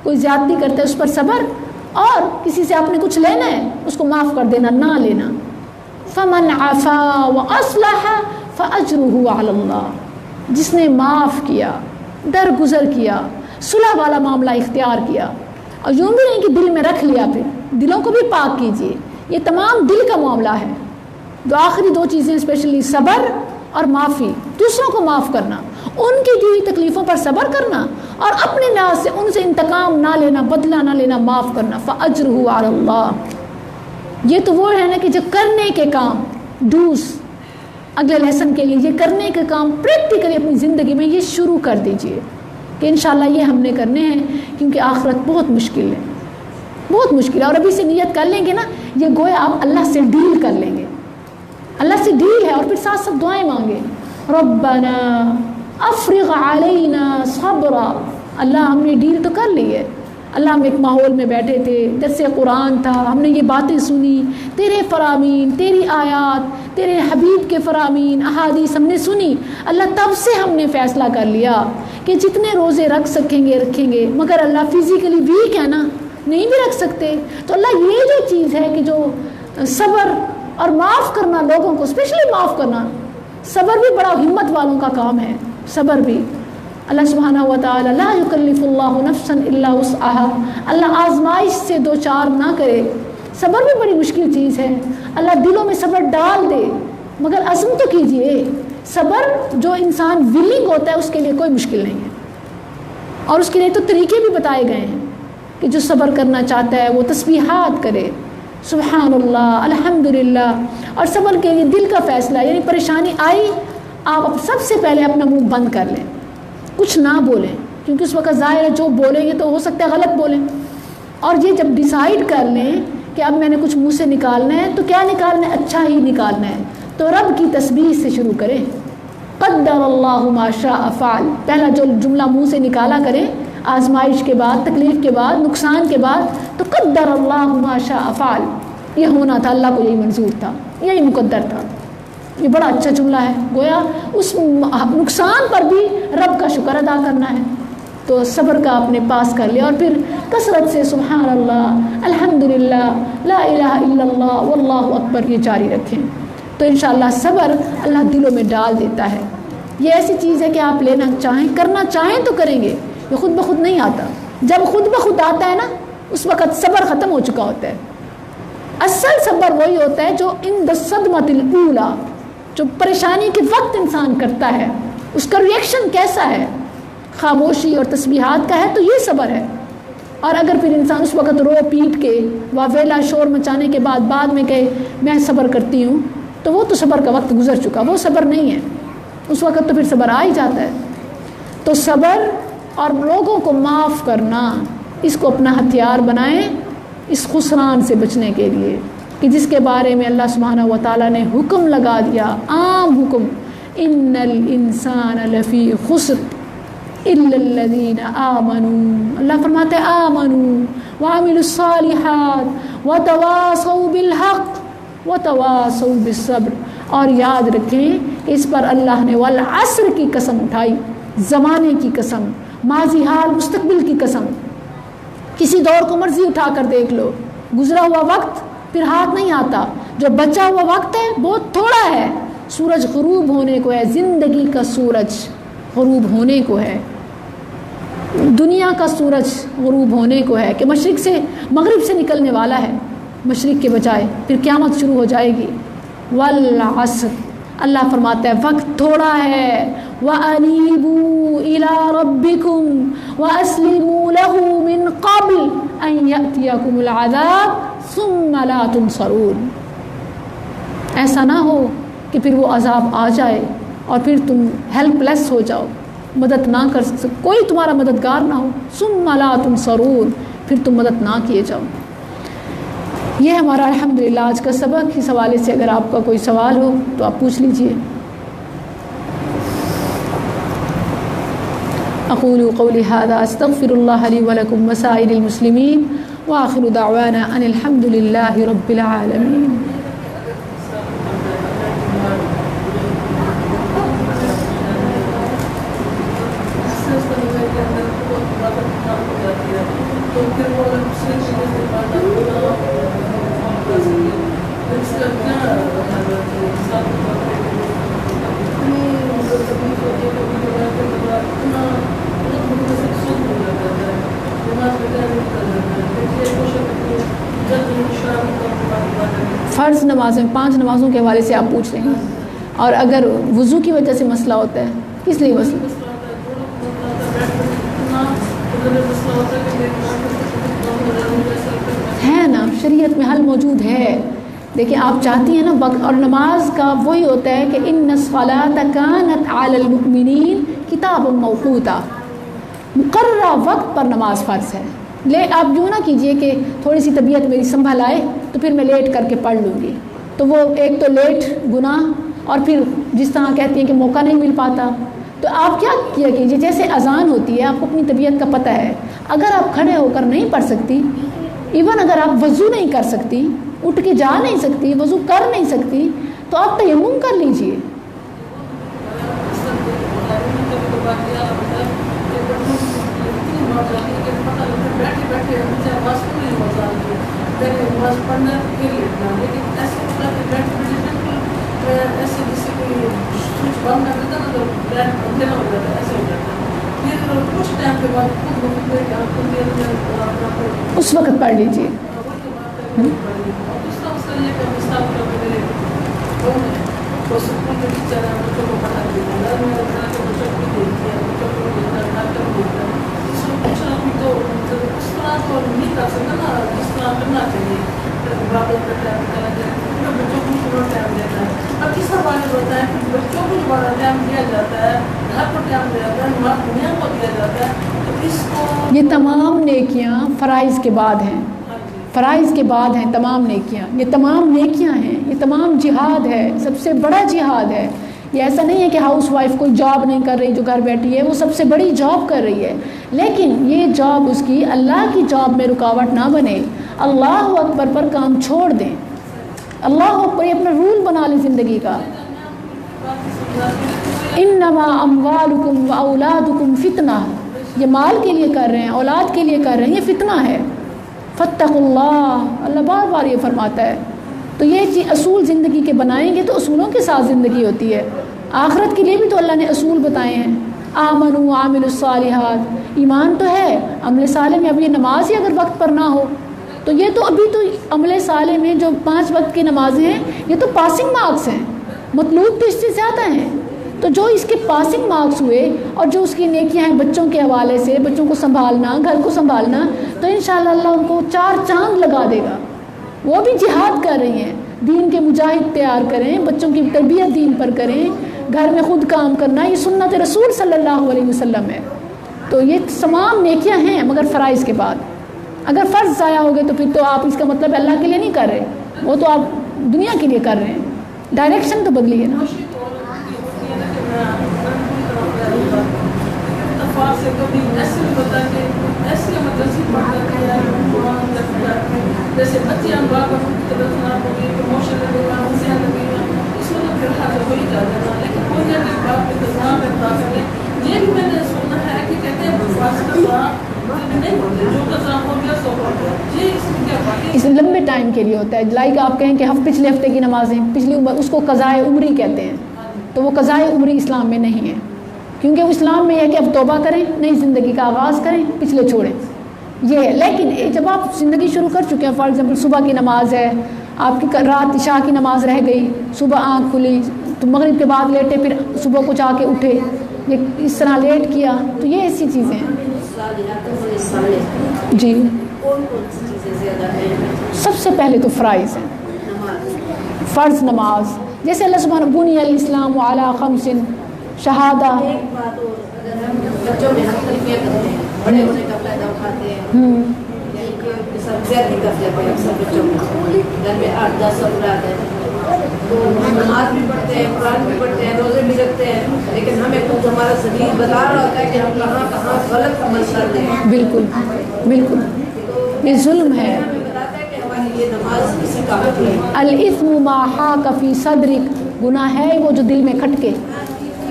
کوئی زیادتی کرتا ہے اس پر صبر, اور کسی سے آپ نے کچھ لینا ہے اس کو معاف کر دینا, نہ لینا. فمن عفا واصلح فاجرہ علی اللہ. جس نے معاف کیا, درگزر کیا, صلح والا معاملہ اختیار کیا, اور یوں بھی نہیں کہ دل میں رکھ لیا, پھر دلوں کو بھی پاک کیجیے. یہ تمام دل کا معاملہ ہے. جو آخری دو چیزیں اسپیشلی صبر اور معافی, دوسروں کو معاف کرنا, ان کی دی ہوئی تکلیفوں پر صبر کرنا, اور اپنے ناز سے ان سے انتقام نہ لینا, بدلہ نہ لینا, معاف کرنا. فاجرہ علی اللہ. یہ تو وہ ہے نا کہ جو کرنے کے کام, ڈوز, اگلے لیسن کے لیے یہ کرنے کے کام پریکٹیکلی اپنی زندگی میں یہ شروع کر دیجئے کہ انشاءاللہ یہ ہم نے کرنے ہیں, کیونکہ آخرت بہت مشکل ہے, بہت مشکل ہے. اور ابھی سے نیت کر لیں گے نا, یہ گویا آپ اللہ سے ڈیل کر لیں گے, اللہ سے ڈیل ہے. اور پھر ساتھ ساتھ دعائیں مانگے, ربنا افرغ علینا صبرا. اللہ ہم نے ڈیل تو کر لی ہے, اللہ ہم ایک ماحول میں بیٹھے تھے, درس قرآن تھا, ہم نے یہ باتیں سنی, تیرے فرامین, تیری آیات, تیرے حبیب کے فرامین, احادیث ہم نے سنی. اللہ تب سے ہم نے فیصلہ کر لیا کہ جتنے روزے رکھ سکیں گے رکھیں گے, مگر اللہ فزیکلی ویک ہے نا, نہیں بھی رکھ سکتے. تو اللہ یہ جو چیز ہے کہ جو صبر اور معاف کرنا, لوگوں کو اسپیشلی معاف کرنا, صبر بھی بڑا ہمت والوں کا کام ہے. صبر بھی اللہ سبحانہ و تعالی لا یکلف اللہ نفسا الا وسعها, اللہ آزمائش سے دو چار نہ کرے. صبر بھی بڑی مشکل چیز ہے. اللہ دلوں میں صبر ڈال دے, مگر عزم تو کیجئے. صبر جو انسان ولنگ ہوتا ہے اس کے لیے کوئی مشکل نہیں ہے, اور اس کے لیے تو طریقے بھی بتائے گئے ہیں کہ جو صبر کرنا چاہتا ہے وہ تسبیحات کرے, سبحان اللہ, الحمدللہ. اور صبر کے لیے دل کا فیصلہ, یعنی پریشانی آئی, آپ سب سے پہلے اپنا منہ بند کر لیں, کچھ نہ بولیں, کیونکہ اس وقت ظاہر ہے جو بولیں گے تو ہو سکتا ہے غلط بولیں. اور یہ جب ڈیسائیڈ کر لیں کہ اب میں نے کچھ منہ سے نکالنا ہے تو کیا نکالنا ہے, اچھا ہی نکالنا ہے, تو رب کی تسبیح سے شروع کریں. قدر اللہ ما شاء فعل, پہلا جو جملہ منہ سے نکالا کریں آزمائش کے بعد, تکلیف کے بعد, نقصان کے بعد, تو قدر اللہ ما شاء فعل, یہ ہونا تھا, اللہ کو یہی منظور تھا, یہی مقدر تھا. یہ بڑا اچھا جملہ ہے, گویا اس نقصان پر بھی رب کا شکر ادا کرنا ہے. تو صبر کا آپ نے پاس کر لیا, اور پھر کثرت سے سبحان اللہ, الحمدللہ, لا الہ الا اللہ, واللہ اکبر یہ جاری رکھیں. تو انشاءاللہ صبر اللہ دلوں میں ڈال دیتا ہے. یہ ایسی چیز ہے کہ آپ لینا چاہیں, کرنا چاہیں تو کریں گے, یہ خود بخود نہیں آتا. جب خود بخود آتا ہے نا, اس وقت صبر ختم ہو چکا ہوتا ہے. اصل صبر وہی ہوتا ہے جو ان صدمۃ الاولی, جو پریشانی کے وقت انسان کرتا ہے, اس کا ریئیکشن کیسا ہے, خاموشی اور تسبیحات کا ہے, تو یہ صبر ہے. اور اگر پھر انسان اس وقت رو پیٹ کے واویلا شور مچانے کے بعد میں کہے میں صبر کرتی ہوں, تو وہ تو صبر کا وقت گزر چکا, وہ صبر نہیں ہے. اس وقت تو پھر صبر آ ہی جاتا ہے. تو صبر اور لوگوں کو معاف کرنا, اس کو اپنا ہتھیار بنائیں اس خسران سے بچنے کے لیے, کہ جس کے بارے میں اللہ سبحانہ و تعالیٰ نے حکم لگا دیا, عام حکم, ان الانسان لفی خسر الا الذین آمنوا. اللہ فرماتے ہیں آمنوا وعملوا الصالحات وتواصوا بالحق وتواصوا بالصبر. اور یاد رکھیں اس پر اللہ نے والعصر کی قسم اٹھائی، زمانے کی قسم، ماضی حال مستقبل کی قسم۔ کسی دور کو مرضی اٹھا کر دیکھ لو، گزرا ہوا وقت پھر ہاتھ نہیں آتا، جو بچا ہوا وقت ہے بہت تھوڑا ہے۔ سورج غروب ہونے کو ہے، زندگی کا سورج غروب ہونے کو ہے، دنیا کا سورج غروب ہونے کو ہے کہ مشرق سے مغرب سے نکلنے والا ہے، مشرق کے بجائے پھر قیامت شروع ہو جائے گی۔ والعصر، اللہ فرماتا ہے وقت تھوڑا ہے۔ وَأَنِيبُوا إِلَىٰ رَبِّكُمْ وَأَسْلِمُوا لَهُ مِنْ قَبْلِ أَنْ يَأْتِيَكُمُ الْعَذَابُ ثُمَّ لَا تُنصَرُونَ۔ ایسا نہ ہو کہ پھر وہ عذاب آ جائے اور پھر تم ہیلپ لیس ہو جاؤ، مدد نہ کر سکو، کوئی تمہارا مددگار نہ ہو۔ ثُمَّ لَا تُنصَرُونَ، پھر تم مدد نہ کیے جاؤ۔ یہ ہمارا الحمدللہ آج کا سبق۔ اس حوالے سے اگر آپ کا کوئی سوال ہو تو آپ پوچھ لیجئے۔ اقول قولی ھذا استغفر اللہ لی ولکم وسائر المسلمین وآخر دعوانا ان الحمد للہ رب العالمین۔ فرض نمازیں 5 نمازوں کے حوالے سے آپ پوچھ رہے ہیں، اور اگر وضو کی وجہ سے مسئلہ ہوتا ہے، کس لیے مسئلہ ہے نا؟ شریعت میں حل موجود ہے۔ دیکھیں آپ چاہتی ہیں نا وقت، اور نماز کا وہی ہوتا ہے کہ ان الصلاۃ کانت علی المؤمنین کتابا موقوتا، مقررہ وقت پر نماز فرض ہے۔ آپ یوں نہ کیجئے کہ تھوڑی سی طبیعت میری سنبھل آئے تو پھر میں لیٹ کر کے پڑھ لوں گی، تو وہ ایک تو لیٹ گناہ، اور پھر جس طرح کہتی ہیں کہ موقع نہیں مل پاتا۔ تو آپ کیا کیا کیجئے، جیسے اذان ہوتی ہے، آپ کو اپنی طبیعت کا پتہ ہے، اگر آپ کھڑے ہو کر نہیں پڑھ سکتی، ایون اگر آپ وضو نہیں کر سکتی، اٹھ کے جا نہیں سکتی، وضو کر نہیں سکتی، تو آپ تیمم کر لیجئے۔ اس وقت پڑھ لیجیے۔ یہ تمام نیکیاں فرائض کے بعد ہیں، فرائض کے بعد ہیں تمام نیکیاں، یہ تمام نیکیاں ہیں، یہ تمام جہاد ہے، سب سے بڑا جہاد ہے۔ یہ ایسا نہیں ہے کہ ہاؤس وائف کوئی جاب نہیں کر رہی جو گھر بیٹھی ہے، وہ سب سے بڑی جاب کر رہی ہے، لیکن یہ جاب اس کی اللہ کی جاب میں رکاوٹ نہ بنے۔ اللہ اکبر پر کام چھوڑ دیں، اللہ اکبر یہ اپنا رول بنا لیں زندگی کا۔ انما اموالکم و اولادکم فتنہ، یہ مال کے لیے کر رہے ہیں، اولاد کے لیے کر رہے ہیں، یہ فتنہ ہے۔ فاتقوا اللہ، اللہ بار بار یہ فرماتا ہے۔ تو یہ اصول زندگی کے بنائیں گے تو اصولوں کے ساتھ زندگی ہوتی ہے۔ آخرت کے لیے بھی تو اللہ نے اصول بتائے ہیں، آمنوا وعملوا الصالحات، ایمان تو ہے، عمل صالح میں اب یہ نماز ہی اگر وقت پر نہ ہو تو یہ تو ابھی تو عمل صالح میں جو 5 وقت کی نمازیں ہیں یہ تو پاسنگ مارکس ہیں، مطلوب تو اس سے زیادہ ہیں۔ تو جو اس کے پاسنگ مارکس ہوئے اور جو اس کی نیکیاں ہیں بچوں کے حوالے سے، بچوں کو سنبھالنا، گھر کو سنبھالنا، تو انشاءاللہ اللہ ان کو 4 چاند لگا دے گا۔ وہ بھی جہاد کر رہی ہیں، دین کے مجاہد تیار کریں، بچوں کی تربیت دین پر کریں، گھر میں خود کام کرنا، یہ سنت رسول صلی اللہ علیہ وسلم ہے۔ تو یہ تمام نیکیاں ہیں مگر فرائض کے بعد۔ اگر فرض ضائع ہو گئے تو پھر تو آپ اس کا مطلب اللہ کے لیے نہیں کر رہے، وہ تو آپ دنیا کے لیے کر رہے ہیں، ڈائریکشن تو بدلی ہے نا۔ ٹائم کے لیے ہوتا ہے. لائک آپ کہیں کہ پچھلے ہفتے کی نمازیں پچھلی عمر, اس کو قضائے عمری کہتے ہیں. تو وہ قضائے عمری اسلام میں نہیں ہے, کیونکہ وہ اسلام میں یہ ہے کہ اب توبہ کریں, نئی زندگی کا آغاز کریں, پچھلے چھوڑیں, یہ ہے. لیکن جب آپ زندگی شروع کر چکے ہیں, فار ایگزامپل صبح کی نماز ہے, آپ کی رات عشاء کی نماز رہ گئی, صبح آنکھ کھلی تو مغرب کے بعد لیٹے, پھر صبح کو جا کے اٹھے, یہ اس طرح لیٹ کیا, تو یہ ایسی چیزیں ہیں. جی سب سے پہلے تو فرائض ہیں, فرض نماز. جیسے اللہ سبحانہ بنی الاسلام علی خمس شہادہ. ایک بات اور, اگر ہم بچوں میں حق تلفیہ کرتے ہیں, بڑے ہونے کا فائدہ اٹھاتے ہیں, یعنی کہ ان کے ساتھ زیادتی کرتے ہیں اکثر بچوں میں, گھر میں 8-10 افراد ہیں, تو نماز بھی پڑھتے ہیں, قرآن بھی پڑھتے ہیں, روزے بھی رکھتے ہیں, لیکن ہمیں کچھ ہمارا ضمیر بتا رہا ہوتا ہے کہ ہم کہاں کہاں غلط عمل کر رہے ہیں. بالکل بالکل, یہ ظلم ہے. ہمیں بتاتا ہے کہ ہماری یہ نماز کسی کام کی ہے. الاثم ما حاک فی صدرک, گناہ ہے وہ جو دل میں کھٹکے.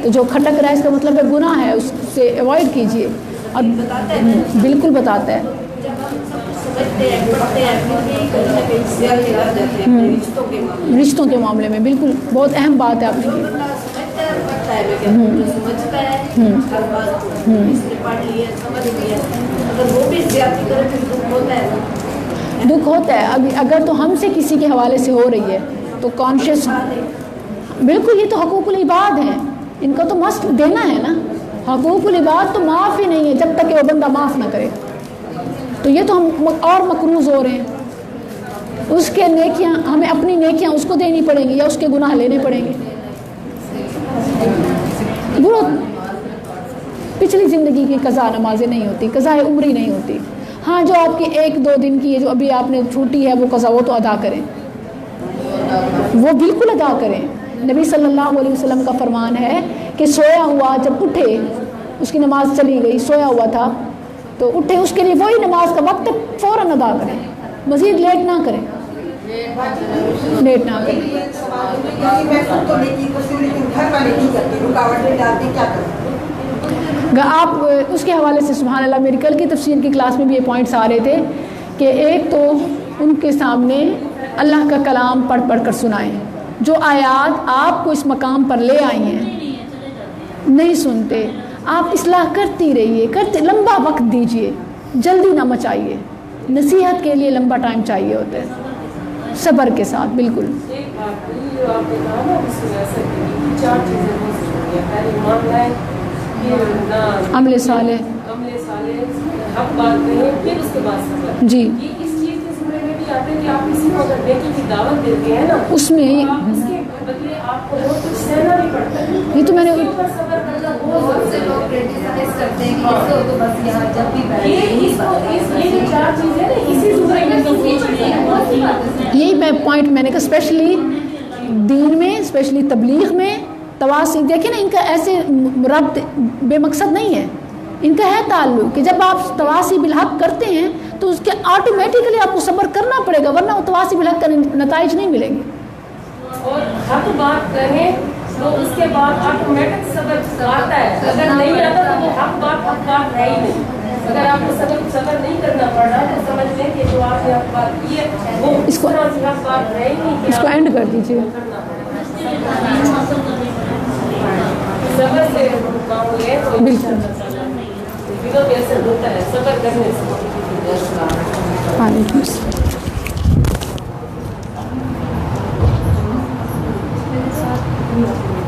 تو جو کھٹک رہا ہے اس کا مطلب ہے گناہ ہے, اس سے اوائڈ کیجیے. اور بالکل بتاتا ہے. جب ہم سب کچھ سمجھتے ہیں, پڑھتے ہیں, پھر بھی کہیں نہ کہیں زیادتی کر جاتے ہیں اپنے رشتوں کے معاملے میں. بالکل بہت اہم بات ہے آپ جو کی. بندہ سمجھتا ہے پڑھتا ہے, لیکن جو سمجھتا ہے ہر بات کو اس نے پڑھ لی ہے, سمجھ لی ہے, اگر وہ بھی زیادتی کرے پھر دکھ ہوتا ہے. دکھ ہوتا ہے. ابھی اگر تو ہم سے کسی کے حوالے سے ہو رہی ہے تو کانشیس, بالکل یہ تو حقوق العباد ہیں, ان کا تو مست دینا ہے نا. حقوق العباد تو معاف ہی نہیں ہے جب تک کہ وہ بندہ معاف نہ کرے. تو یہ تو ہم اور مقروض ہو رہے ہیں. اس کے نیکیاں ہمیں اپنی نیکیاں اس کو دینی پڑیں گی یا اس کے گناہ لینے پڑیں گے. پچھلی زندگی کی قضا نمازیں نہیں ہوتی, قضاء عمری نہیں ہوتی. ہاں جو آپ کی 1-2 دن کی ہے جو ابھی آپ نے چھوٹی ہے وہ قضا, وہ تو ادا کریں, وہ بالکل ادا کریں. نبی صلی اللہ علیہ وسلم کا فرمان ہے کہ سویا ہوا جب اٹھے, اس کی نماز چلی گئی, سویا ہوا تھا تو اٹھے, اس کے لیے وہی نماز کا وقت فوراً ادا کریں, مزید لیٹ نہ کریں, لیٹ نہ کریں. آپ اس کے حوالے سے سبحان اللہ, میری کل کی تفسیر کی کلاس میں بھی یہ پوائنٹس آ رہے تھے کہ ایک تو ان کے سامنے اللہ کا کلام پڑھ پڑھ کر سنائیں. جو آیات آپ کو اس مقام پر لے آئی ہیں نہیں سنتے, آپ اصلاح کرتی رہیے, لمبا وقت دیجیے, جلدی نہ مچائیے. نصیحت کے لیے لمبا ٹائم چاہیے ہوتا ہے, صبر کے ساتھ. بالکل عمل صالح, جی اس میں یہ تو میں نے یہی پوائنٹ میں نے کہا, اسپیشلی دین میں, اسپیشلی تبلیغ میں تواصی. دیکھیں نا, ان کا ایسے ربط بے مقصد نہیں ہے, ان کا ہے تعلق کہ جب آپ تواصی بالحق کرتے ہیں تو اس کے آٹومیٹکلی آپ کو صبر کرنا پڑے گا, ورنہ وہ تواصی بالحق کا نتائج نہیں ملیں گے. اور حق بات کریں تو اس کے بعد آٹومیٹک صبر آتا ہے, اگر نہیں آتا تو وہ حق بات ہے ہی نہیں. اگر آپ کو صبر نہیں کرنا پڑ رہا تو سمجھ لیں کہ جو آپ نے حق بات کی ہے وہ اس کو حق بات ہے ہی نہیں. اس کو اینڈ کر دیجیے. صبر سے کام ہے تو بالکل ہوتا ہے صبر کرنے سے. وعلیکم السلام. Thank you.